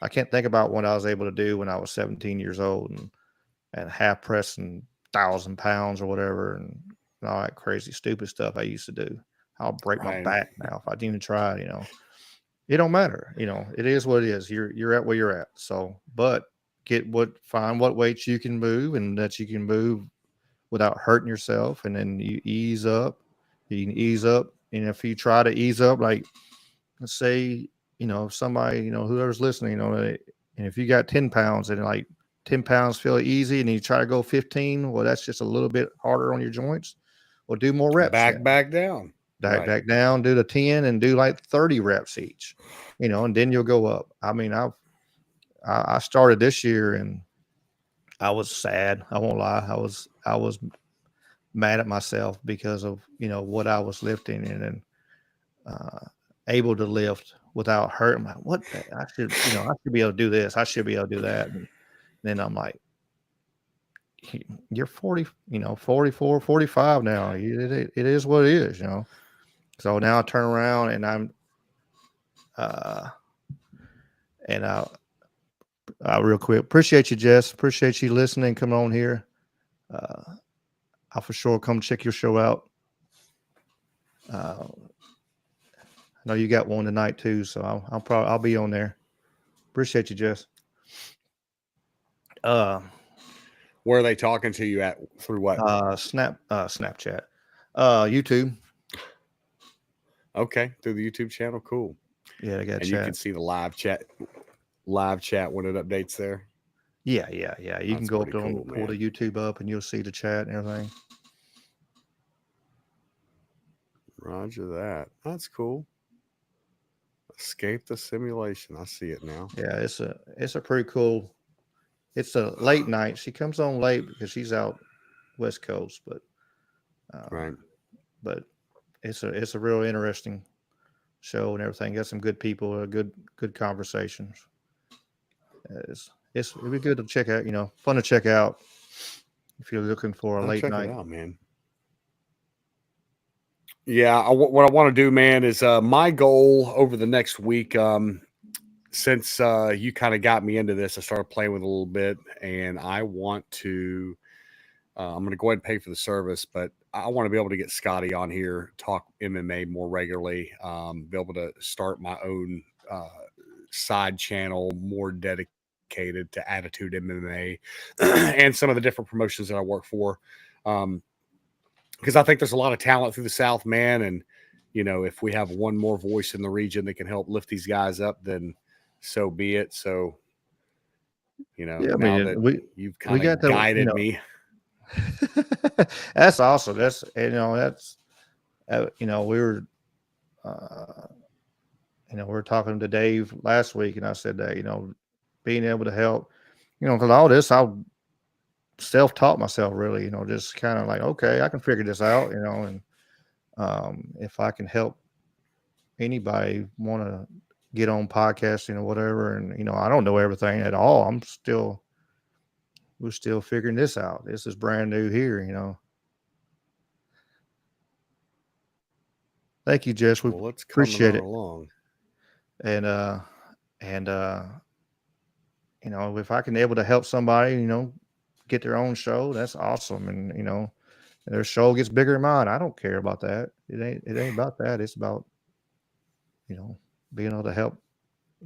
I can't think about what I was able to do when I was 17 years old and half pressing 1,000 pounds or whatever and all that crazy stupid stuff I used to do. I'll break my back now if I didn't even try. It don't matter. It is what it is. You're at where you're at. So, but find what weights you can move and that you can move without hurting yourself, and then you ease up. You can ease up, and if you try to ease up, like let's say, if somebody, whoever's listening, and if you got 10 pounds and like 10 pounds feel easy and you try to go 15, well, that's just a little bit harder on your joints. Well, do more reps. Back down. Back down, do the 10 and do like 30 reps each, and then you'll go up. I mean, I started this year and I was sad. I won't lie. I was mad at myself because of, what I was lifting and able to lift without hurting. What I should be able to do this. I should be able to do that. And then I'm like, you're 40, 44, 45 now. It is what it is, So now I turn around and I'm, and I real quick appreciate you, Jess. Appreciate you listening. Come on here. I'll for sure come check your show out. I know you got one tonight too, so I'll be on there. Appreciate you, Jess. Where are they talking to you at? Through what? Snapchat, YouTube. Okay, through the YouTube channel. Cool. Yeah, they got and chat. You can see the live chat when it updates there. Yeah. You can go up there and pull the YouTube up, and you'll see the chat and everything. Roger that. That's cool. Escape the simulation. I see it now. Yeah, it's a pretty cool. It's a late night. She comes on late because she's out West Coast, but right. But it's a real interesting show and everything. Got some good people, good conversations. It'd be good to check out. Fun to check out if you're looking for a late night. Check it out, man. Yeah, what I want to do, man, is my goal over the next week. Since you kind of got me into this, I started playing with it a little bit, and I want to. I'm going to go ahead and pay for the service, but I want to be able to get Scotty on here, talk MMA more regularly, be able to start my own side channel, more dedicated to Attitude MMA and some of the different promotions that I work for. Because I think there's a lot of talent through the South, man. And, if we have one more voice in the region that can help lift these guys up, then so be it. So, now that you've kind of guided me. That's awesome. We were talking to Dave last week, and I said that, being able to help, because all this, I self-taught myself really, just kind of like, okay, I can figure this out, and if I can help anybody want to get on podcasting or whatever, and, I don't know everything at all. We're still figuring this out. This is brand new here, Thank you, Jess. We appreciate it. Along. And if I can able to help somebody, get their own show, that's awesome. And their show gets bigger than mine. I don't care about that. It ain't about that. It's about being able to help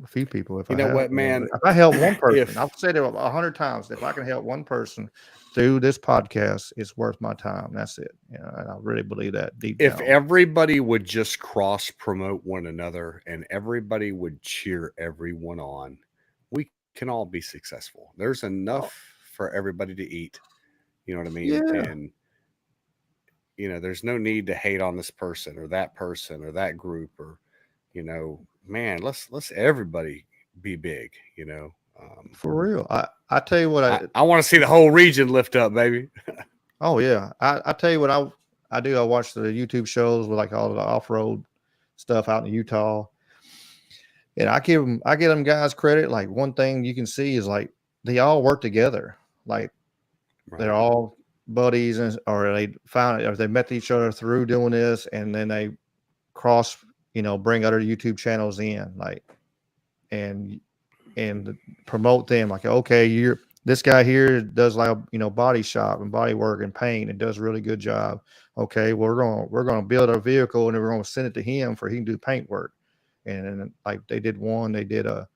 a few people. If I help one person, I've said it 100 times. If I can help one person through this podcast, it's worth my time. That's it. And I really believe that deep down. If everybody would just cross promote one another and everybody would cheer everyone on, we can all be successful. There's enough for everybody to eat. You know what I mean? Yeah. And there's no need to hate on this person or that group or, man, let's everybody be big, For real. I tell you what, I want to see the whole region lift up, baby. Oh yeah. I tell you what I do. I watch the YouTube shows with like all the off-road stuff out in Utah. And I give them guys credit. Like one thing you can see is like they all work together. Like they're all buddies, or they met each other through doing this, and then they cross, bring other YouTube channels in, like, and promote them. Like, okay, this guy here does like body shop and body work and paint and does a really good job. Okay, well, we're gonna build a vehicle and we're gonna send it to him for he can do paint work. And like they did the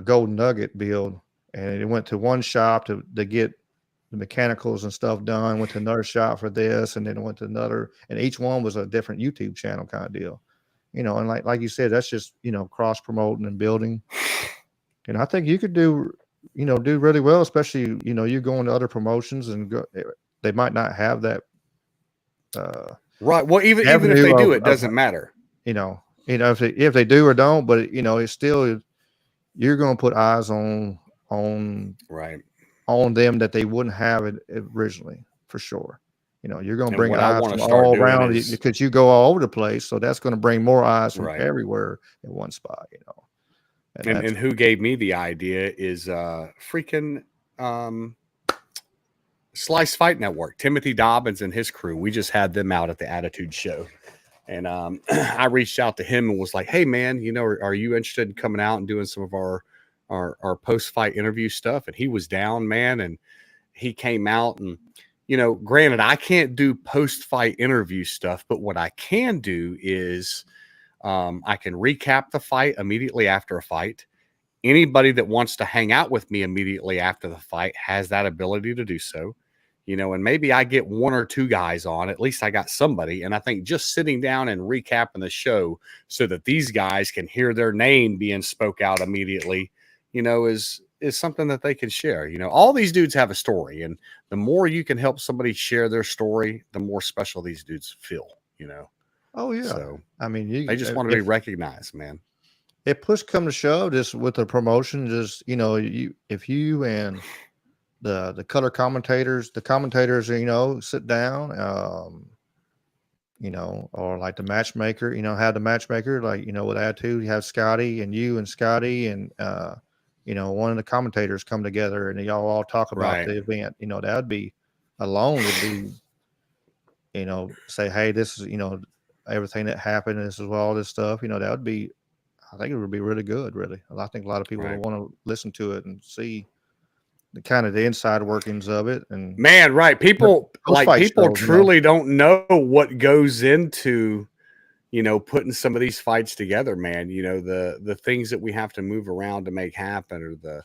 Golden Nugget build, and it went to one shop to get the mechanicals and stuff done, went to another shop for this, and then it went to another, and each one was a different YouTube channel kind of deal, and like you said, that's just, cross promoting and building. And I think you could do really well, especially, you're going to other promotions and they might not have that. Right. Well, even if they do, it doesn't matter. If they do or don't, but it's still, you're going to put eyes on right on them that they wouldn't have it originally, for sure. You're going to bring eyes from all around because you go all over the place. So that's going to bring more eyes from everywhere in one spot, And who gave me the idea is freaking Slice Fight Network, Timothy Dobbins and his crew. We just had them out at the Attitude Show. And I reached out to him and was like, hey, man, are you interested in coming out and doing some of our post-fight interview stuff? And he was down, man. And he came out and, granted, I can't do post-fight interview stuff, but what I can do is I can recap the fight immediately after a fight. Anybody that wants to hang out with me immediately after the fight has that ability to do so. And maybe I get one or two guys on, at least I got somebody. And I think just sitting down and recapping the show so that these guys can hear their name being spoke out immediately, is something that they can share. All these dudes have a story, and the more you can help somebody share their story, the more special these dudes feel, Oh yeah. So I mean, they just want to be recognized, man. If push come to shove, just with the promotion, just if you and the color commentators, sit down, or like the matchmaker, have the matchmaker, like, with Attitude, you have Scotty and you and Scotty and, one of the commentators come together and y'all all talk about the event, that would be alone would be, say, hey, this is, everything that happened. This is all this stuff, that would be, I think it would be really good. Really. I think a lot of people would want to listen to it and see the kind of the inside workings of it. And man, right. People shows, truly don't know what goes into, putting some of these fights together, man. The things that we have to move around to make happen, or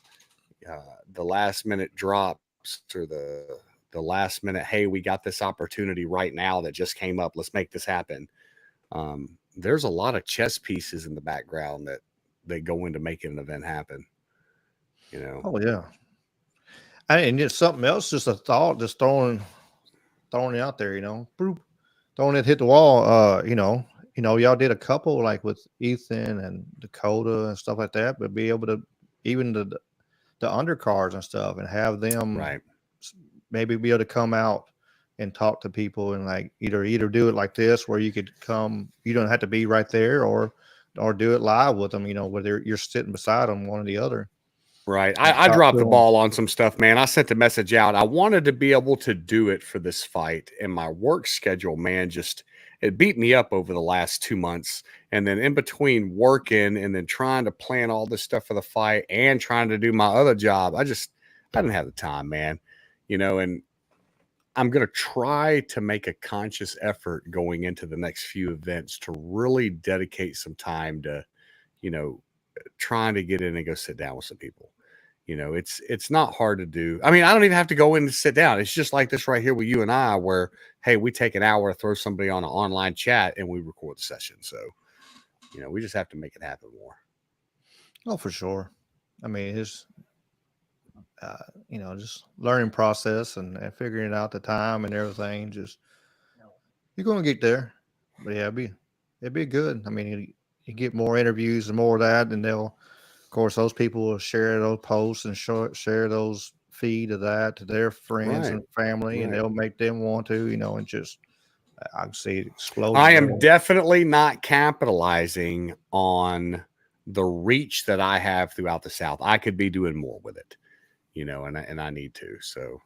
the last minute drops, or the last minute, hey, we got this opportunity right now that just came up. Let's make this happen. There's a lot of chess pieces in the background that go into making an event happen. Oh yeah. And just something else, just a thought, just throwing it out there, boop, throwing it, hit the wall. Y'all did a couple like with Ethan and Dakota and stuff like that, but be able to even the undercards and stuff and have them maybe be able to come out and talk to people and like either do it like this where you could come, you don't have to be right there, or do it live with them, whether you're sitting beside them, one or the other. Right. I dropped the ball on some stuff, man. I sent a message out. I wanted to be able to do it for this fight, and my work schedule, man, it beat me up over the last 2 months. And then in between working and then trying to plan all this stuff for the fight and trying to do my other job, I didn't have the time, man, and I'm going to try to make a conscious effort going into the next few events to really dedicate some time to, trying to get in and go sit down with some people. It's not hard to do. I mean, I don't even have to go in and sit down. It's just like this right here with you and I, where, hey, we take an hour to throw somebody on an online chat and we record the session. So, we just have to make it happen more. Oh, for sure. I mean, it's, just learning process and figuring out the time and everything. Just, you're going to get there. But yeah, it'd be good. I mean, you get more interviews and more of that, and of course, those people will share those posts and share those feed of that to their friends and family, and they'll make them want to, and just, I can see it explode. I am definitely not capitalizing on the reach that I have throughout the South. I could be doing more with it, and I need to. So,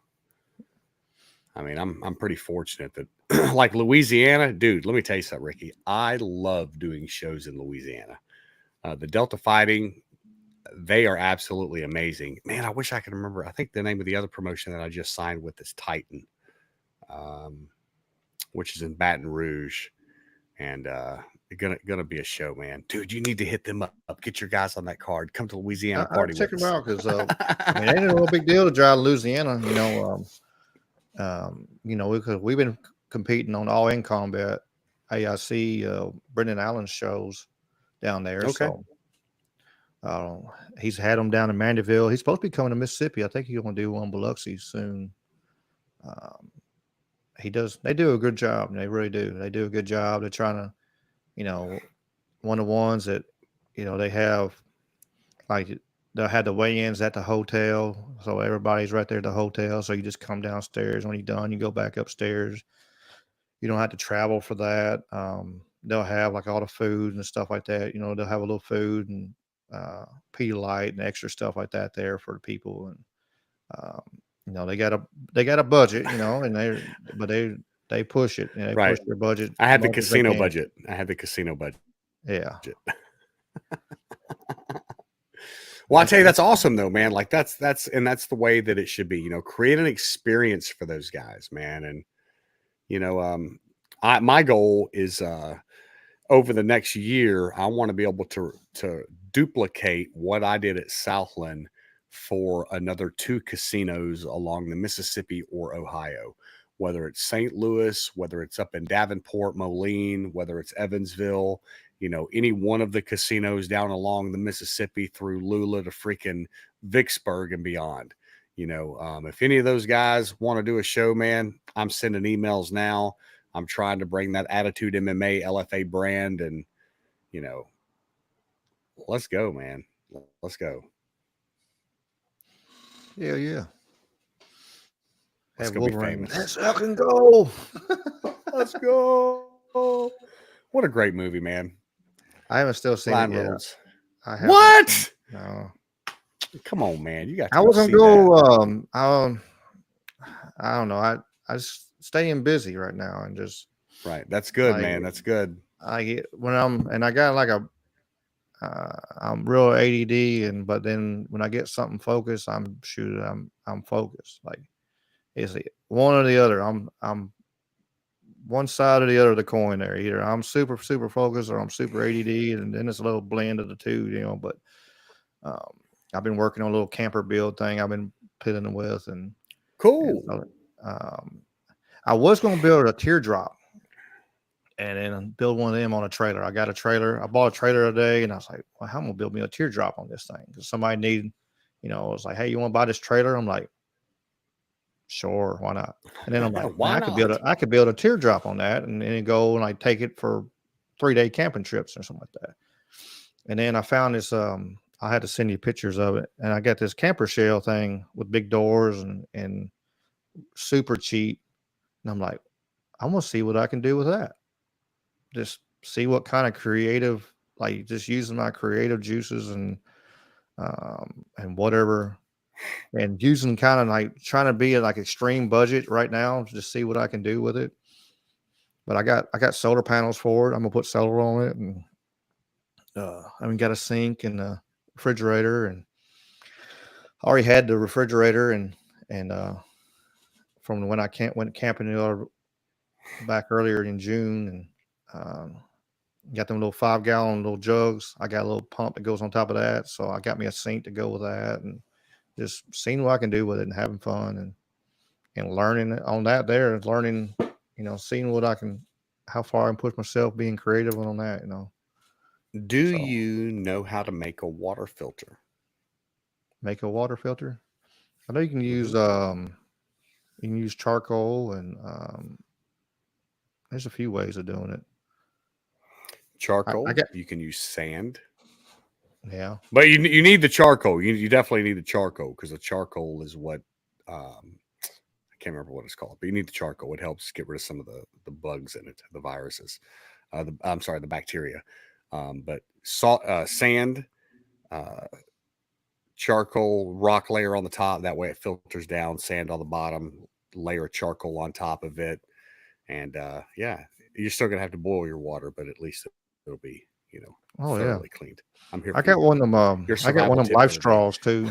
I mean, I'm pretty fortunate that like Louisiana, dude, let me tell you something, Ricky. I love doing shows in Louisiana. The Delta Fighting, they are absolutely amazing. Man, I wish I could remember. I think the name of the other promotion that I just signed with is Titan, which is in Baton Rouge. And gonna be a show, man. Dude, you need to hit them up. Get your guys on that card. Come to Louisiana party. Check them out, because I mean, ain't no big deal to drive to Louisiana. Because we've been competing on All In Combat, AIC, Brendan Allen's shows down there. Okay. So he's had them down in Mandeville. He's supposed to be coming to Mississippi. I think he's going to do one in Biloxi soon. They do a good job. They really do. They do a good job. They're trying to, one of the ones that, they have, like, they'll have the weigh-ins at the hotel. So everybody's right there at the hotel. So you just come downstairs. When you're done, you go back upstairs. You don't have to travel for that. They'll have like all the food and stuff like that. They'll have a little food and Pedialyte and extra stuff like that there for the people. And they got a budget, and they push it. They push their budget. I had the casino budget. Yeah. Well, I tell you, that's awesome though, man. Like that's the way that it should be. You know, create an experience for those guys, man. And you know, my goal is over the next year, I want to be able to duplicate what I did at Southland for another 2 casinos along the Mississippi or Ohio, whether it's St. Louis, whether it's up in Davenport, Moline, whether it's Evansville, you know, any one of the casinos down along the Mississippi through Lula to freaking Vicksburg and beyond. You know, if any of those guys want to do a show, man, I'm sending emails now. I'm trying to bring that Attitude MMA LFA brand, and you know, let's go, man. Let's go. Yeah. Let's go be famous. Let's fucking go. Let's go. What a great movie, man. I haven't still seen Ryan it yet. Reynolds. I haven't. What? No. Come on, man. You got to I was gonna see go. I don't know. I just staying busy right now and just that. Right. That's good, like, man. That's good. I get when I got like a I'm real ADD but then when I get something focused, I'm focused. Like it's one or the other. I'm one side or the other of the coin there. Either I'm super focused or I'm super ADD, and then it's a little blend of the two, you know. But I've been working on a little camper build thing I've been piddling with, and cool. I was going to build a teardrop and then build one of them on a trailer. I got a trailer. I bought a trailer today, and I was like, well, how am I going to build me a teardrop on this thing? Because somebody needed, you know, it was like, hey, you want to buy this trailer? I'm like, sure, why not? And then I'm like, Why I could build a teardrop on that, and then go and like take it for 3-day camping trips or something like that. And then I found this. I had to send you pictures of it, and I got this camper shell thing with big doors and super cheap. And I'm like, I'm gonna see what I can do with that. Just see what kind of creative, like just using my creative juices and whatever, and using kind of like trying to be at like extreme budget right now, just see what I can do with it. But I got solar panels for it. I'm gonna put solar on it, and I mean, got a sink and a refrigerator, and I already had the refrigerator and from when I went camping back earlier in June, and got them little 5-gallon little jugs. I got a little pump that goes on top of that, so I got me a sink to go with that, and just seeing what I can do with it and having fun and learning on that there, and learning, you know, seeing what I can, how far I can push myself, being creative on that, you know. Do you know how to make a water filter? Make a water filter? I know you can use charcoal, and there's a few ways of doing it. Charcoal. You can use sand. Yeah, but you need the charcoal. You definitely need the charcoal, because the charcoal is what I can't remember what it's called, but you need the charcoal. It helps get rid of some of the bugs in it, the viruses. The bacteria. But sand, charcoal, rock layer on the top. That way it filters down. Sand on the bottom, layer of charcoal on top of it, and yeah, you're still gonna have to boil your water, but at least it'll be, you know, thoroughly cleaned. I'm here. I got one of them. I got one of them life straws too.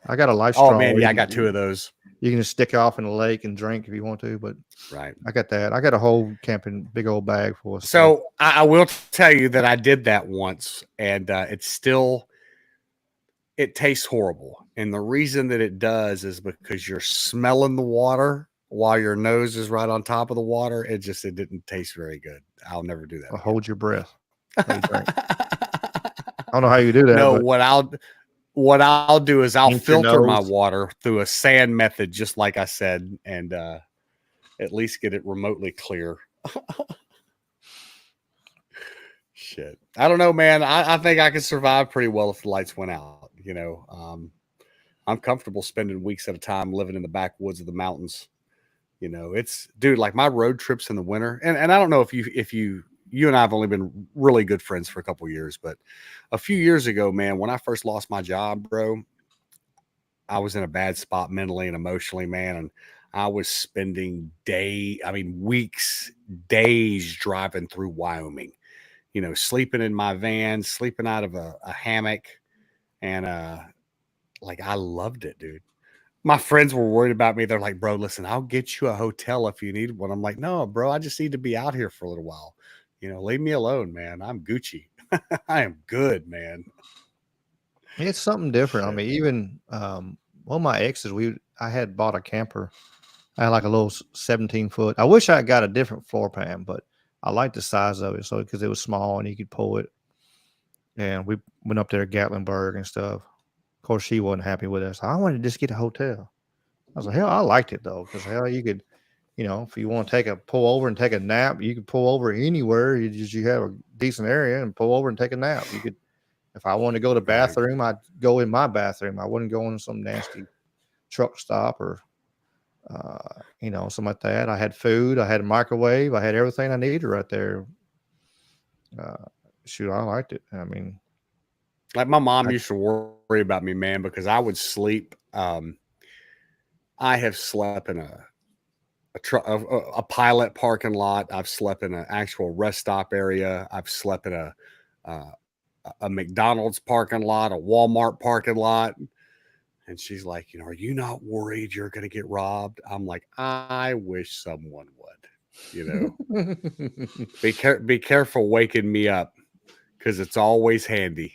I got a life straw. Oh man, yeah, I got 2 of those. You can just stick it off in the lake and drink if you want to, but right. I got that. I got a whole camping big old bag for us. So I will tell you that I did that once, and it tastes horrible. And the reason that it does is because you're smelling the water while your nose is right on top of the water. It didn't taste very good. I'll never do that. Well, hold your breath. I don't know how you do that. No, what I'll do is I'll filter my nose. water through a sand method, just like I said, and at least get it remotely clear. Shit. I don't know, man. I think I could survive pretty well if the lights went out. You know, I'm comfortable spending weeks at a time living in the backwoods of the mountains. You know, it's, dude, like my road trips in the winter, and I don't know if you and I have only been really good friends for a couple of years, but a few years ago, man, when I first lost my job, bro, I was in a bad spot mentally and emotionally, man. And I was spending weeks, days driving through Wyoming, you know, sleeping in my van, sleeping out of a hammock, And like I loved it, dude. My friends were worried about me. They're like, bro, listen, I'll get you a hotel if you need one. I'm like, no, bro, I just need to be out here for a little while. You know, leave me alone, man. I'm Gucci. I am good, man. It's something different. I Shit. mean, even one of my exes, I had bought a camper. I had like a little 17-foot. I wish I got a different floor plan, but I liked the size of it. So because it was small and you could pull it. And we went up there to Gatlinburg and stuff. Of course, she wasn't happy with us. I wanted to just get a hotel. I was like, hell, I liked it though, because hell, you could, you know, if you want to pull over and take a nap, you could pull over anywhere. You have a decent area and pull over and take a nap. You could, if I wanted to go to the bathroom, I'd go in my bathroom. I wouldn't go in some nasty truck stop or, you know, something like that. I had food, I had a microwave, I had everything I needed right there. Shoot, I liked it. I mean, like my mom used to worry about me, man, because I would sleep. I have slept in a pilot parking lot. I've slept in an actual rest stop area. I've slept in a McDonald's parking lot, a Walmart parking lot. And she's like, you know, are you not worried you're going to get robbed? I'm like, I wish someone would, you know, be careful waking me up because it's always handy.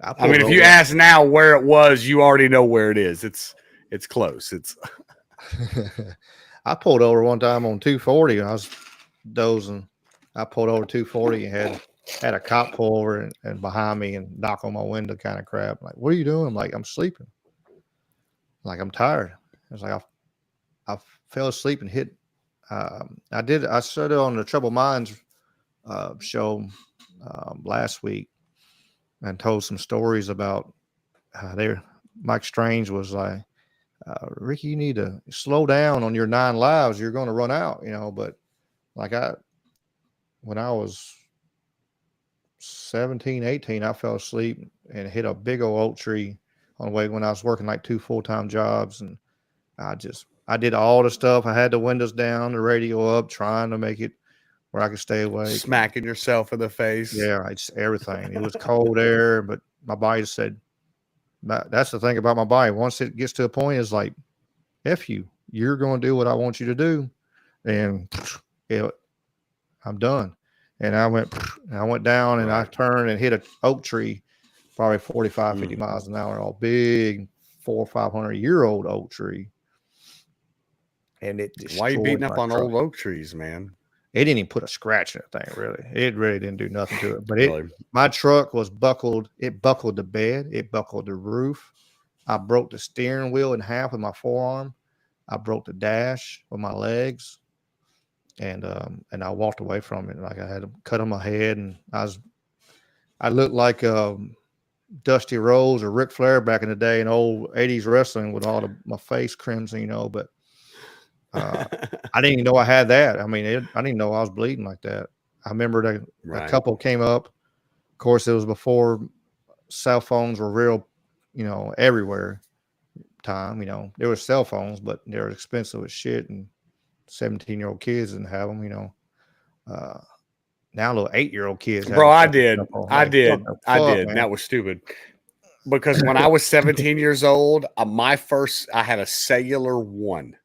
I mean, if you ask now where it was, you already know where it is. It's close. It's. I pulled over one time on 240 and I was dozing. I pulled over 240 and had a cop pull over and behind me and knock on my window, kind of crap. Like, what are you doing? I'm like, I'm sleeping. Like, I'm tired. It's like I fell asleep and hit. I started on the Troubled Minds show last week and told some stories about Mike Strange was like, Ricky, you need to slow down on your 9 lives. You're going to run out, you know. But like when I was 17, 18, I fell asleep and hit a big old oak tree on the way when I was working like 2 full-time jobs. And I did all the stuff. I had the windows down, the radio up, trying to make it where I could stay awake. Smacking yourself in the face. Yeah, it's everything. It was cold air, but my body just said, that's the thing about my body. Once it gets to a point, it's like, F you. You're going to do what I want you to do. And I'm done. And I went down and I turned and hit an oak tree, probably 45, 50 miles an hour, all big 400 or 500-year-old oak tree. And it destroyed. Why are you beating up on truck. old oak trees, man? It didn't even put a scratch in the thing, really. It really didn't do nothing to it. But my truck was buckled. It buckled the bed. It buckled the roof. I broke the steering wheel in half with my forearm. I broke the dash with my legs. And I walked away from it. Like I had a cut on my head, and I looked like Dusty Rhodes or Ric Flair back in the day in old 80s wrestling with all my face crimson, you know, but I didn't even know I had that. I mean, I didn't know I was bleeding like that. I remember a couple came up. Of course, it was before cell phones were real, you know, everywhere time. You know, there were cell phones, but they were expensive as shit, and 17-year-old kids didn't have them, you know. Now little 8-year-old kids. Bro, I did. Man. And that was stupid. Because when I was 17 years old, I had a cellular one.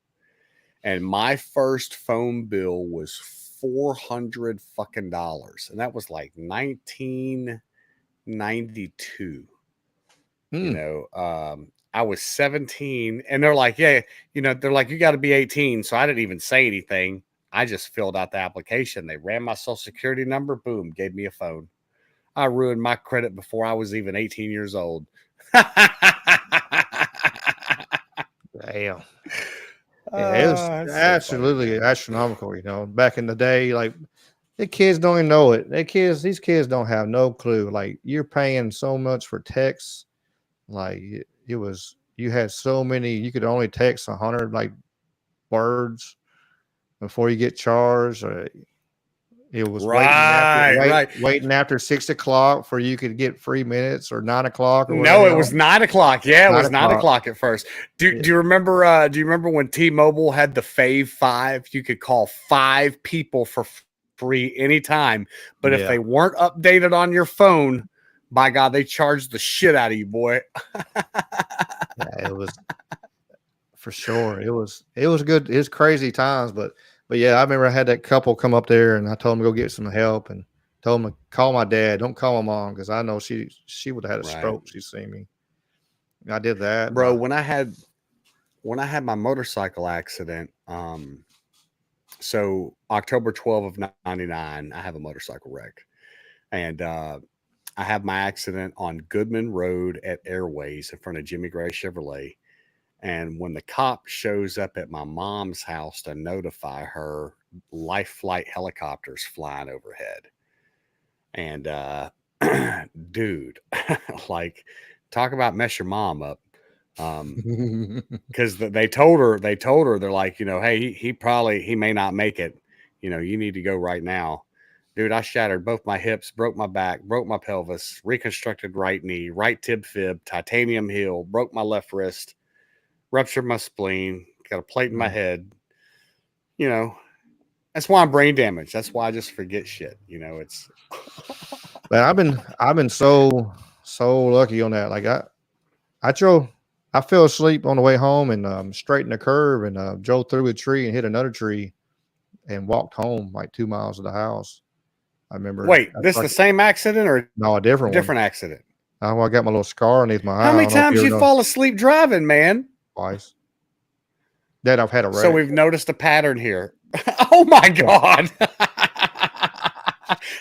And my first phone bill was $400 fucking dollars. And that was like 1992. You know, I was 17 and they're like, yeah, you know, they're like, you got to be 18. So I didn't even say anything. I just filled out the application. They ran my social security number. Boom, gave me a phone. I ruined my credit before I was even 18 years old. Damn. Yeah, it was absolutely astronomical, you know. Back in the day, like the kids don't even know it. These kids don't have no clue. Like you're paying so much for texts. Like you had so many, you could only text 100 like words before you get charged. It was waiting after 6 o'clock for you could get free minutes or 9 o'clock. No, it was 9 o'clock. Yeah, it was 9 o'clock at first. Do you remember? Do you remember when T-Mobile had the Fave 5? You could call 5 people for free anytime. But if Yeah. they weren't updated on your phone, by God, they charged the shit out of you, boy. Yeah, it was for sure. It was good. It was crazy times, but yeah, I remember I had that couple come up there and I told them to go get some help and told them to call my dad. Don't call my mom because I know she would have had a Right. stroke. She seen me. And I did that, Bro, when I had my motorcycle accident, so October 12 of 99, I have a motorcycle wreck. And I have my accident on Goodman Road at Airways in front of Jimmy Gray Chevrolet. And when the cop shows up at my mom's house to notify her, life flight helicopters flying overhead. And dude, like, talk about mess your mom up. Because they told her, they're like, hey, he may not make it. You need to go right now. Dude, I shattered both my hips, broke my back, broke my pelvis, reconstructed right knee, right tib fib, titanium heel, broke my left wrist, ruptured my spleen, got a plate in my head. That's why I'm brain damaged. That's why I just forget shit. It's. Man, I've been so lucky on that. Like I fell asleep on the way home and straightened a curve and drove through a tree and hit another tree and walked home like 2 miles of the house. I remember. Wait, this is the same accident or no, a different one. accident? I got my little scar underneath my eye. How many times you fall asleep driving, man? Twice. Then I've had a wreck. So we've noticed a pattern here. Oh my God.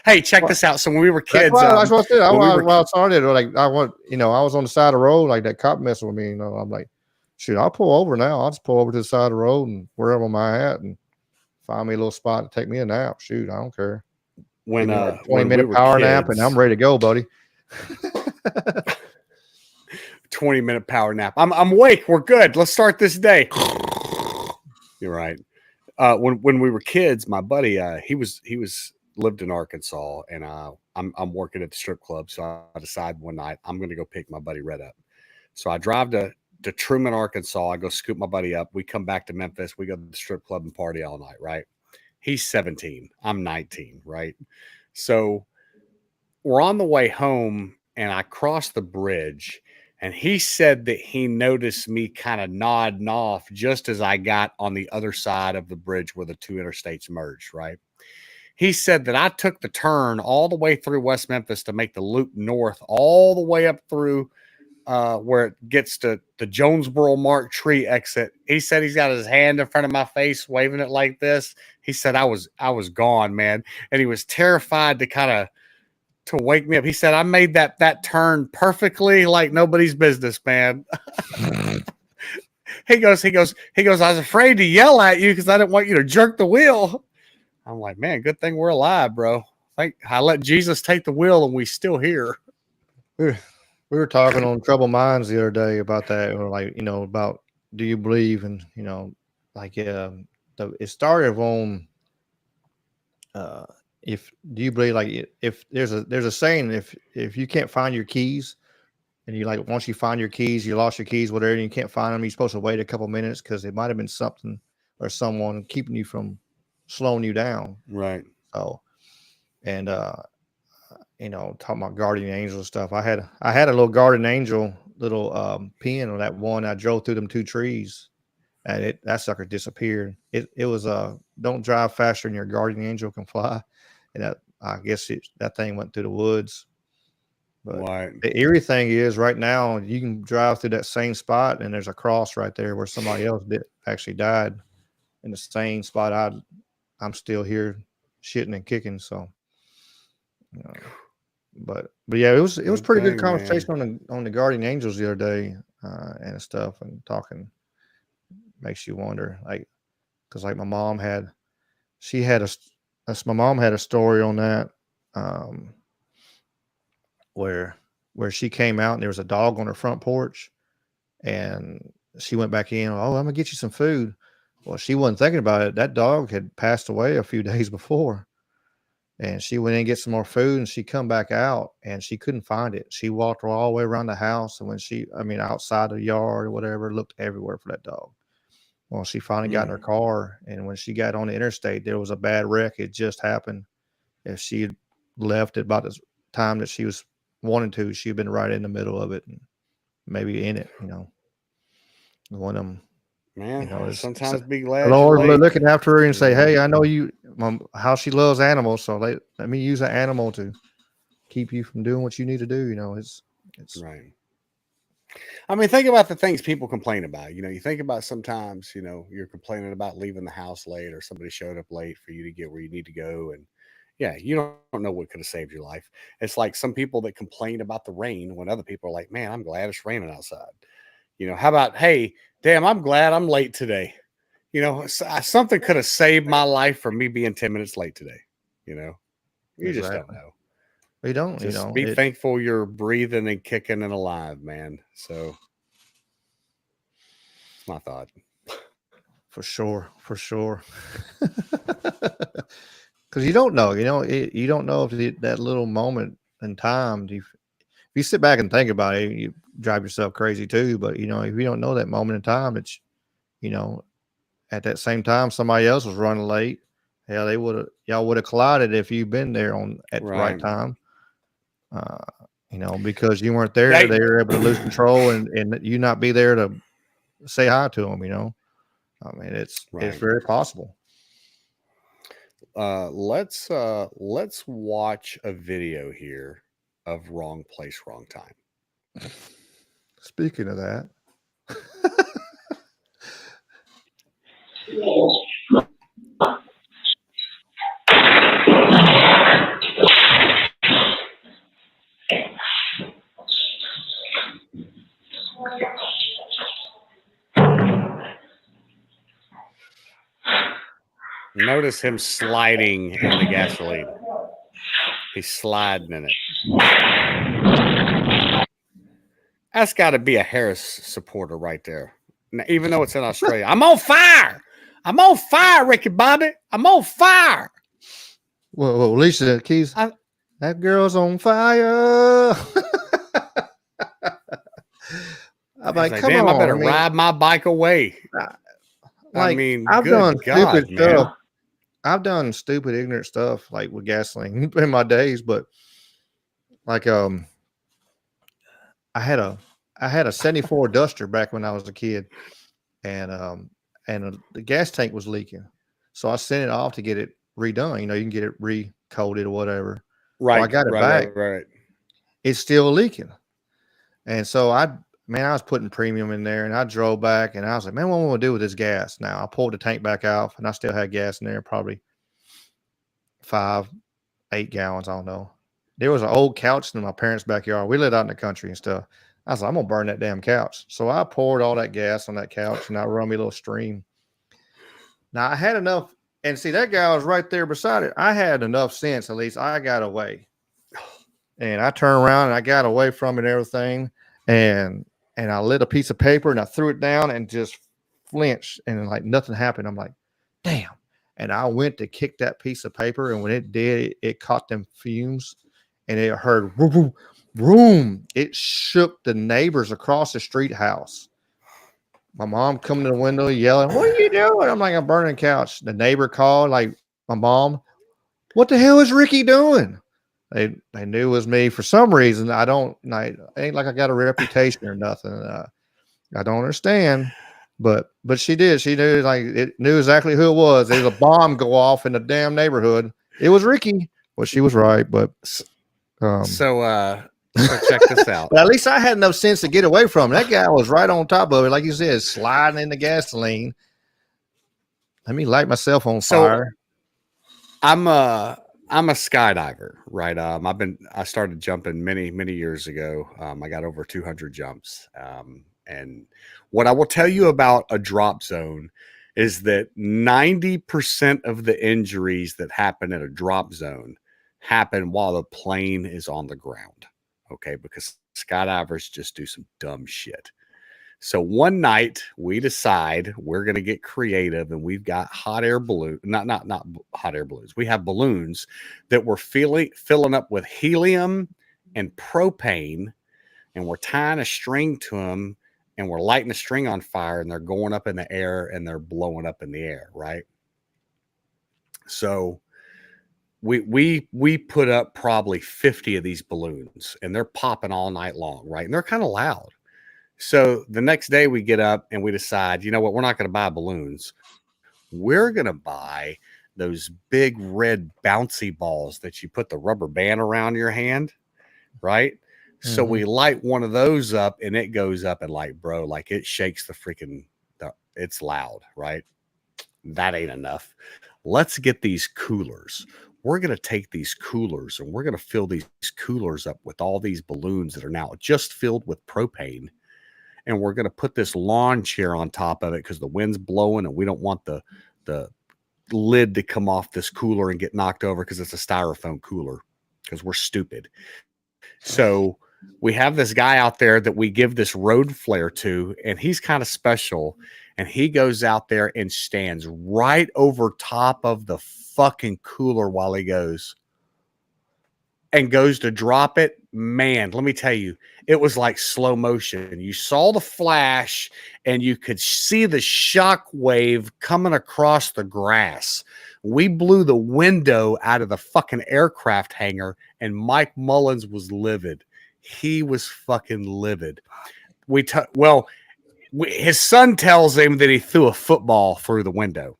Hey, check this out. So when we were kids, that's what I said. I started like I was on the side of the road, like that cop messing with me. I'm like, shoot, I'll pull over now. I'll just pull over to the side of the road and wherever I'm at and find me a little spot to take me a nap. Shoot, I don't care. When 20-minute power nap and I'm ready to go, buddy. 20-minute power nap. I'm awake. We're good. Let's start this day. You're right. When we were kids, my buddy, he lived in Arkansas, and I'm working at the strip club. So I decided one night I'm going to go pick my buddy Red up. So I drive to Truman, Arkansas. I go scoop my buddy up. We come back to Memphis. We go to the strip club and party all night. Right. He's 17. I'm 19. Right. So we're on the way home and I crossed the bridge and he said that he noticed me kind of nodding off just as I got on the other side of the bridge where the two interstates merged. Right. He said that I took the turn all the way through West Memphis to make the loop north, all the way up through where it gets to the Jonesboro Mark Tree exit. He said he's got his hand in front of my face, waving it like this. He said I was gone, man, and he was terrified to wake me up. He said I made that turn perfectly, like nobody's business, man. He goes. I was afraid to yell at you because I didn't want you to jerk the wheel. I'm like, man, good thing we're alive, bro. I let Jesus take the wheel and we still here. We were talking on Troubled Minds the other day about that, or like, about do you believe, and it started on if do you believe, like, if there's a saying, if you can't find your keys and you, like, once you find your keys, you lost your keys, whatever, and you can't find them, you're supposed to wait a couple minutes because it might have been something or someone keeping you from slowing you down. Right. So, and talking about guardian angels and stuff. I had a little guardian angel little pin on that one. I drove through them two trees and that sucker disappeared. It was don't drive faster than your guardian angel can fly. And that, I guess that thing went through the woods. But right. The eerie thing is right now you can drive through that same spot and there's a cross right there where somebody else actually died in the same spot. I'm still here shitting and kicking. So, but yeah, it was pretty good conversation on the guardian angels the other day and stuff, and talking makes you wonder, like, because like my mom had a story on that where she came out and there was a dog on her front porch and she went back in. Oh, I'm gonna get you some food. Well, she wasn't thinking about it. That dog had passed away a few days before. And she went in and get some more food and she come back out and she couldn't find it. She walked all the way around the house. And outside the yard or whatever, looked everywhere for that dog. Well, she finally got in her car. And when she got on the interstate, there was a bad wreck. It just happened. if she had left at about the time that she was wanting to, she'd been right in the middle of it and maybe in it, one of them. Man, It's sometimes be the glad you're Lord late. looking after her and say, Yeah. "Hey, I know you how she loves animals, so let me use an animal to keep you from doing what you need to do." It's Right. I mean, think about the things people complain about. You think about sometimes, you're complaining about leaving the house late or somebody showed up late for you to get where you need to go. And yeah, you don't know what could have saved your life. It's like some people that complain about the rain when other people are like, man, I'm glad it's raining outside. How about, hey, damn, I'm glad I'm late today. Something could have saved my life from me being 10 minutes late today. You just don't know. We don't, Just be thankful you're breathing and kicking and alive, man. So that's my thought. For sure. Because you don't know, you don't know if that little moment in time, if you sit back and think about it, you drive yourself crazy too. But if you don't know that moment in time, it's at that same time somebody else was running late. Hell, y'all would have collided if you've been there at the right time. Because you weren't there, they were able to lose control and you not be there to say hi to them. I mean, it's very possible. Let's watch a video here of Wrong Place, Wrong Time. Speaking of that. Notice him sliding in the gasoline. He's sliding in it. That's got to be a Harris supporter right there. Even though it's in Australia. I'm on fire. I'm on fire, Ricky Bobby. I'm on fire. Well, Alicia Keys, that girl's on fire. I'm like, come damn, on. I better ride my bike away. I've done stupid stuff. I've done stupid, ignorant stuff like with gasoline in my days, but like I had a 74 Duster back when I was a kid, and the gas tank was leaking, so I sent it off to get it redone. You can get it recoated or whatever. Right. So I got it back. Right. It's still leaking, and so I was putting premium in there, and I drove back, and I was like, man, what am I going to do with this gas now? I pulled the tank back off, and I still had gas in there, probably 5-8 gallons. I don't know. There was an old couch in my parents' backyard. We lived out in the country and stuff. I was like, I'm going to burn that damn couch. So I poured all that gas on that couch, and I run me a little stream. Now, I had enough, and see, that guy was right there beside it. I had enough sense, at least. I got away. And I turned around, and I got away from it and everything, and I lit a piece of paper, and I threw it down and just flinched, and like nothing happened. I'm like, damn. And I went to kick that piece of paper, and when it did, it caught them fumes, and it heard vroom, vroom. It shook the neighbors across the street house. My mom coming to the window yelling, "What are you doing?" I'm like, "I'm burning couch." The neighbor called, like, my mom, "What the hell is Ricky doing?" They knew it was me for some reason. I ain't like I got a reputation or nothing. I don't understand. But she did. She knew, like, it knew exactly who it was. There was a bomb go off in the damn neighborhood. It was Ricky. Well, she was right, but so check this out. But at least I had enough sense to get away from it. That guy was right on top of it, like you said, sliding in the gasoline. Let me light myself on fire. I'm a skydiver, right? I started jumping many years ago. I got over 200 jumps. And what I will tell you about a drop zone is that 90% of the injuries that happen at a drop zone happen while the plane is on the ground. Okay, because skydivers just do some dumb shit. So one night we decide we're going to get creative, and we've got hot air balloon, not hot air balloons. We have balloons that we're filling up with helium and propane, and we're tying a string to them, and we're lighting the string on fire, and they're going up in the air, and they're blowing up in the air, right? So we put up probably 50 of these balloons, and they're popping all night long, right? And they're kind of loud. So the next day we get up and we decide, you know what, we're not going to buy balloons. We're going to buy those big red bouncy balls that you put the rubber band around your hand, right? So we light one of those up, and it goes up, and like, bro, like it shakes the freaking, it's loud, right? That ain't enough. Let's get these coolers. We're going to take these coolers and we're going to fill these coolers up with all these balloons that are now just filled with propane. And we're going to put this lawn chair on top of it because the wind's blowing and we don't want the lid to come off this cooler and get knocked over because it's a styrofoam cooler because we're stupid. So we have this guy out there that we give this road flare to, and he's kind of special. And he goes out there and stands right over top of the fucking cooler while he goes to drop it. Man, let me tell you, it was like slow motion. You saw the flash and you could see the shock wave coming across the grass. We blew the window out of the fucking aircraft hangar, and Mike Mullins was livid. He was fucking livid. His son tells him that he threw a football through the window.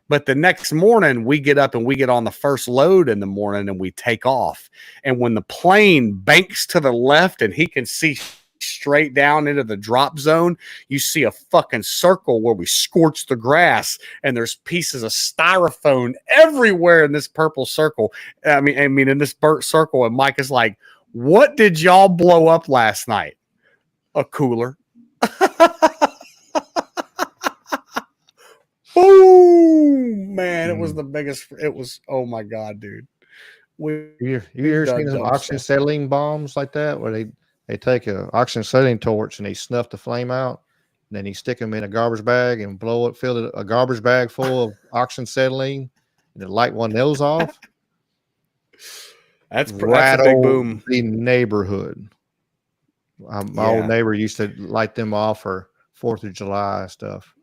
But the next morning, we get up and we get on the first load in the morning and we take off. And when the plane banks to the left and he can see straight down into the drop zone, you see a fucking circle where we scorch the grass and there's pieces of styrofoam everywhere in this purple circle. I mean, in this burnt circle. And Mike is like, what did y'all blow up last night? A cooler. Boom, man. It was the biggest. It was, oh my God, dude. You ever seen some oxyacetylene bombs like that where they take a oxyacetylene torch and they snuff the flame out, and then you stick them in a garbage bag and blow it, fill a garbage bag full of oxyacetylene, and then light one of those off. That's a big boom. The neighborhood. My old neighbor used to light them off for 4th of July stuff.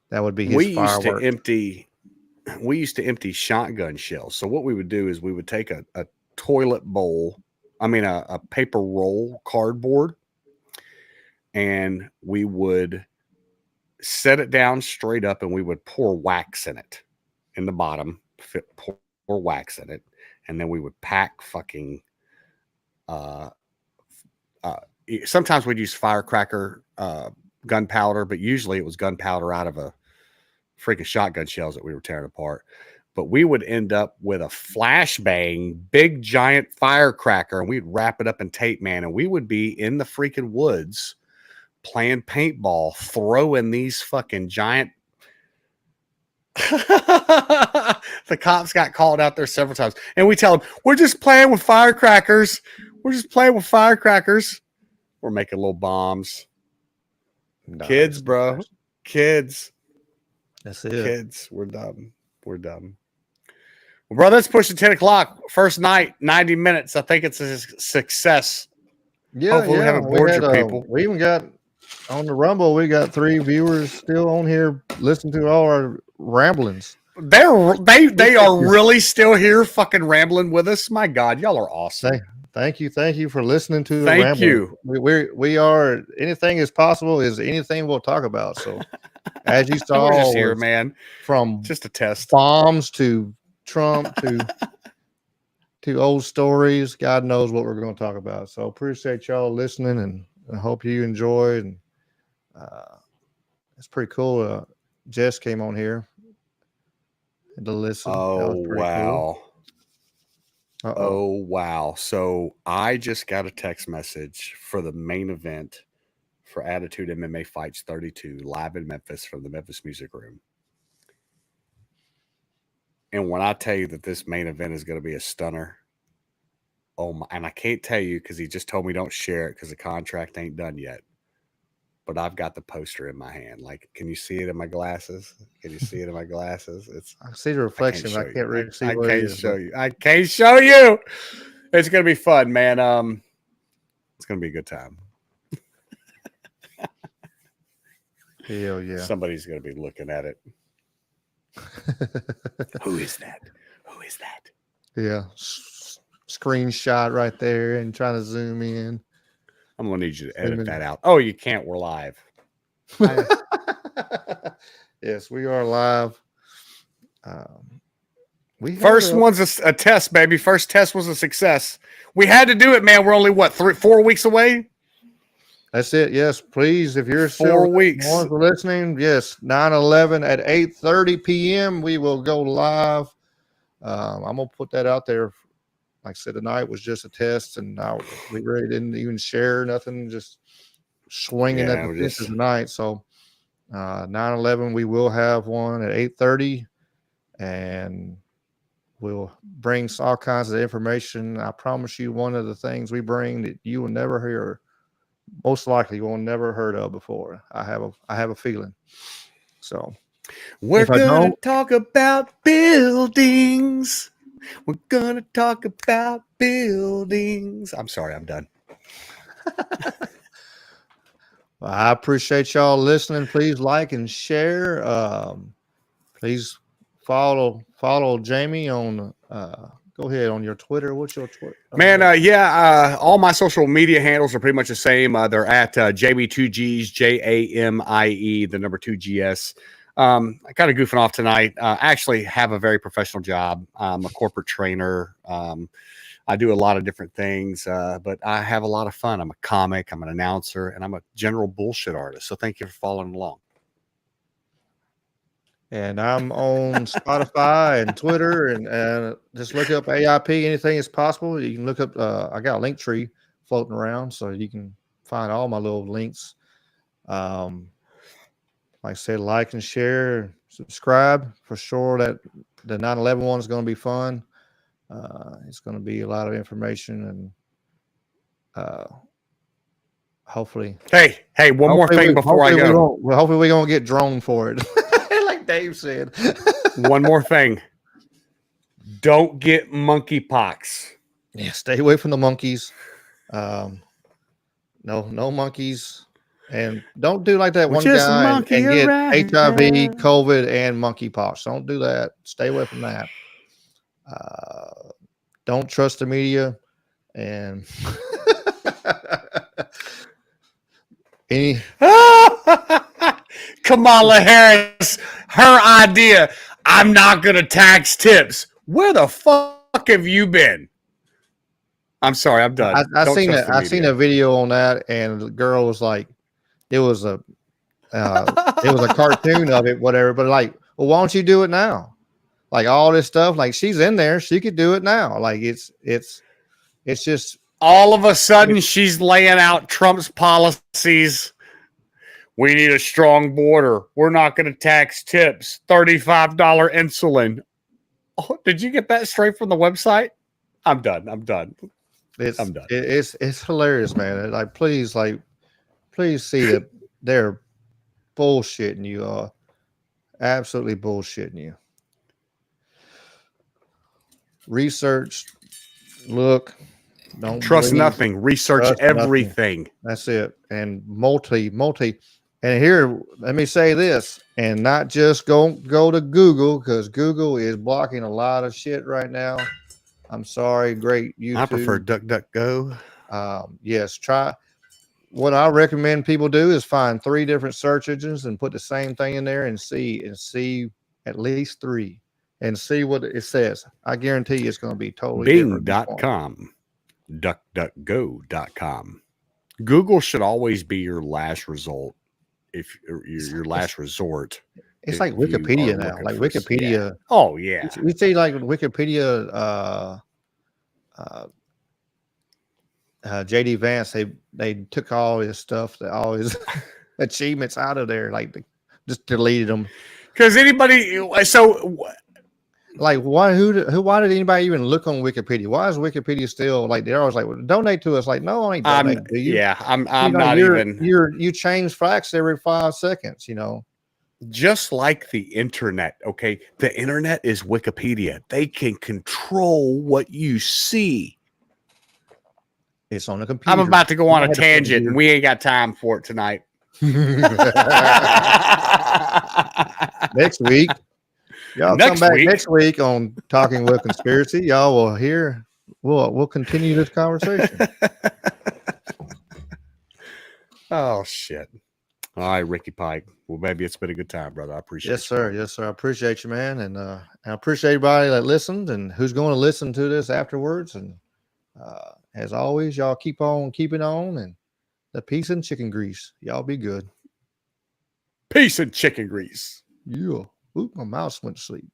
That would be his firework. We used to empty shotgun shells. So what we would do is we would take a toilet bowl, a paper roll cardboard, and we would set it down straight up and we would pour wax in it in the bottom, pour wax in it. And then we would pack fucking, sometimes we'd use firecracker, gunpowder, but usually it was gunpowder out of a freaking shotgun shells that we were tearing apart. But we would end up with a flashbang, big giant firecracker, and we'd wrap it up in tape, man. And we would be in the freaking woods playing paintball, throwing these fucking giant. The cops got called out there several times, and we tell them, we're just playing with firecrackers. We're making little bombs. Nice. Kids, bro. Kids. That's it. Kids. We're dumb. Well, bro, let's push to 10 o'clock. First night, 90 minutes. I think it's a success. Yeah, hopefully we haven't bored your people. We even got on the Rumble, we got 3 viewers still on here listening to all our ramblings. They are really still here fucking rambling with us. My God, y'all are awesome. Thank you for listening to the Thank ramble. you. We are, anything is possible is anything we'll talk about. So as you saw, we're just here, man, from just a test bombs to Trump to old stories. God knows what we're going to talk about. So appreciate y'all listening, and I hope you enjoyed. And it's pretty cool. Jess came on here to listen. Oh, wow. Cool. Oh, wow. So I just got a text message for the main event for Attitude MMA Fights 32 live in Memphis from the Memphis Music Room. And when I tell you that this main event is going to be a stunner, oh my, and I can't tell you because he just told me don't share it because the contract ain't done yet. But I've got the poster in my hand. Like, can you see it in my glasses? I see the reflection. I can't really see what it is. I can't show you. It's going to be fun, man. It's going to be a good time. Hell yeah. Somebody's going to be looking at it. Who is that? Yeah. Screenshot right there and trying to zoom in. I'm gonna need you to edit that out. Oh, you can't. We're live. Yes, we are live. First one's a test, baby. First test was a success. We had to do it, man. We're only what 4 weeks away. That's it. Yes, please. If you're 4 weeks listening, yes, 9/11 at 8:30 p.m. We will go live. I'm gonna put that out there. Like I said, tonight was just a test, and we really didn't even share nothing. Just swinging at the pitches tonight. So 9/11, we will have one at 8:30, and we'll bring all kinds of information. I promise you, one of the things we bring that you will never hear. Most likely, you will never heard of before. I have a feeling. So we're gonna talk about buildings. We're gonna talk about buildings. I'm sorry, I'm done. I appreciate y'all listening. Please like and share. Please follow Jamie on. Go ahead on your Twitter. What's your Twitter? Man, all my social media handles are pretty much the same. They're at Jamie2Gs, JAMIE, the number 2GS. I kind of goofing off tonight. I actually have a very professional job. I'm a corporate trainer. I do a lot of different things, but I have a lot of fun. I'm a comic, I'm an announcer, and I'm a general bullshit artist. So thank you for following along. And I'm on Spotify and Twitter, and just look up AIP. Anything is possible. You can look up. I got a link tree floating around, so you can find all my little links. Like I said, like and share, subscribe for sure. That the 9/11 one is going to be fun. It's going to be a lot of information, and hopefully. Hey, one more thing before I go. Hopefully, we're going to get drone for it. Dave said. One more thing. Don't get monkeypox. Yeah, stay away from the monkeys. No monkeys. And don't do like that one guy and get HIV, COVID, and monkeypox. Don't do that. Stay away from that. Don't trust the media. And Kamala Harris, her idea. I'm not going to tax tips. Where the fuck have you been? I'm sorry, I'm done. I seen a video on that, and the girl was like, it was a cartoon of it, whatever. But like, well, why don't you do it now? Like all this stuff, like she's in there, she could do it now. Like it's just all of a sudden she's laying out Trump's policies. We need a strong border. We're not going to tax tips. $35 insulin. Oh, did you get that straight from the website? I'm done. I'm done. It's hilarious, man. Like, please see that they're bullshitting you. Absolutely bullshitting you. Research. Look. Don't trust nothing. Research everything. Nothing. That's it. And multi. And here, let me say this, and not just go to Google, because Google is blocking a lot of shit right now. I'm sorry, great YouTube. I prefer DuckDuckGo. Yes, try. What I recommend people do is find 3 different search engines and put the same thing in there and see at least 3 and see what it says. I guarantee you it's going to be totally Bing.com, DuckDuckGo.com. Google should always be your last result. If your last resort, it's like Wikipedia now. Like Wikipedia. Yeah. Oh yeah. You see, like Wikipedia. JD Vance, they took all his stuff, all his achievements out of there, like just deleted them. Because like why did anybody even look on Wikipedia? Why is Wikipedia still like they're always like, well, donate to us? Like, no, I ain't donating to you. Yeah, I'm not even. You change facts every 5 seconds, Just like the internet, okay? The internet is Wikipedia. They can control what you see. It's on the computer. I'm about to go on a tangent, and we ain't got time for it tonight. Next week. Y'all Next come back week- next week on Talking with Conspiracy. Y'all will hear. We'll continue this conversation. Oh shit! All right, Ricky Pike. Well, maybe it's been a good time, brother. I appreciate. Yes, sir. Yes, sir. I appreciate you, man, and I appreciate everybody that listened and who's going to listen to this afterwards. And as always, y'all keep on keeping on, and the peace and chicken grease. Y'all be good. Peace and chicken grease. Yeah. Oop, my mouse went to sleep.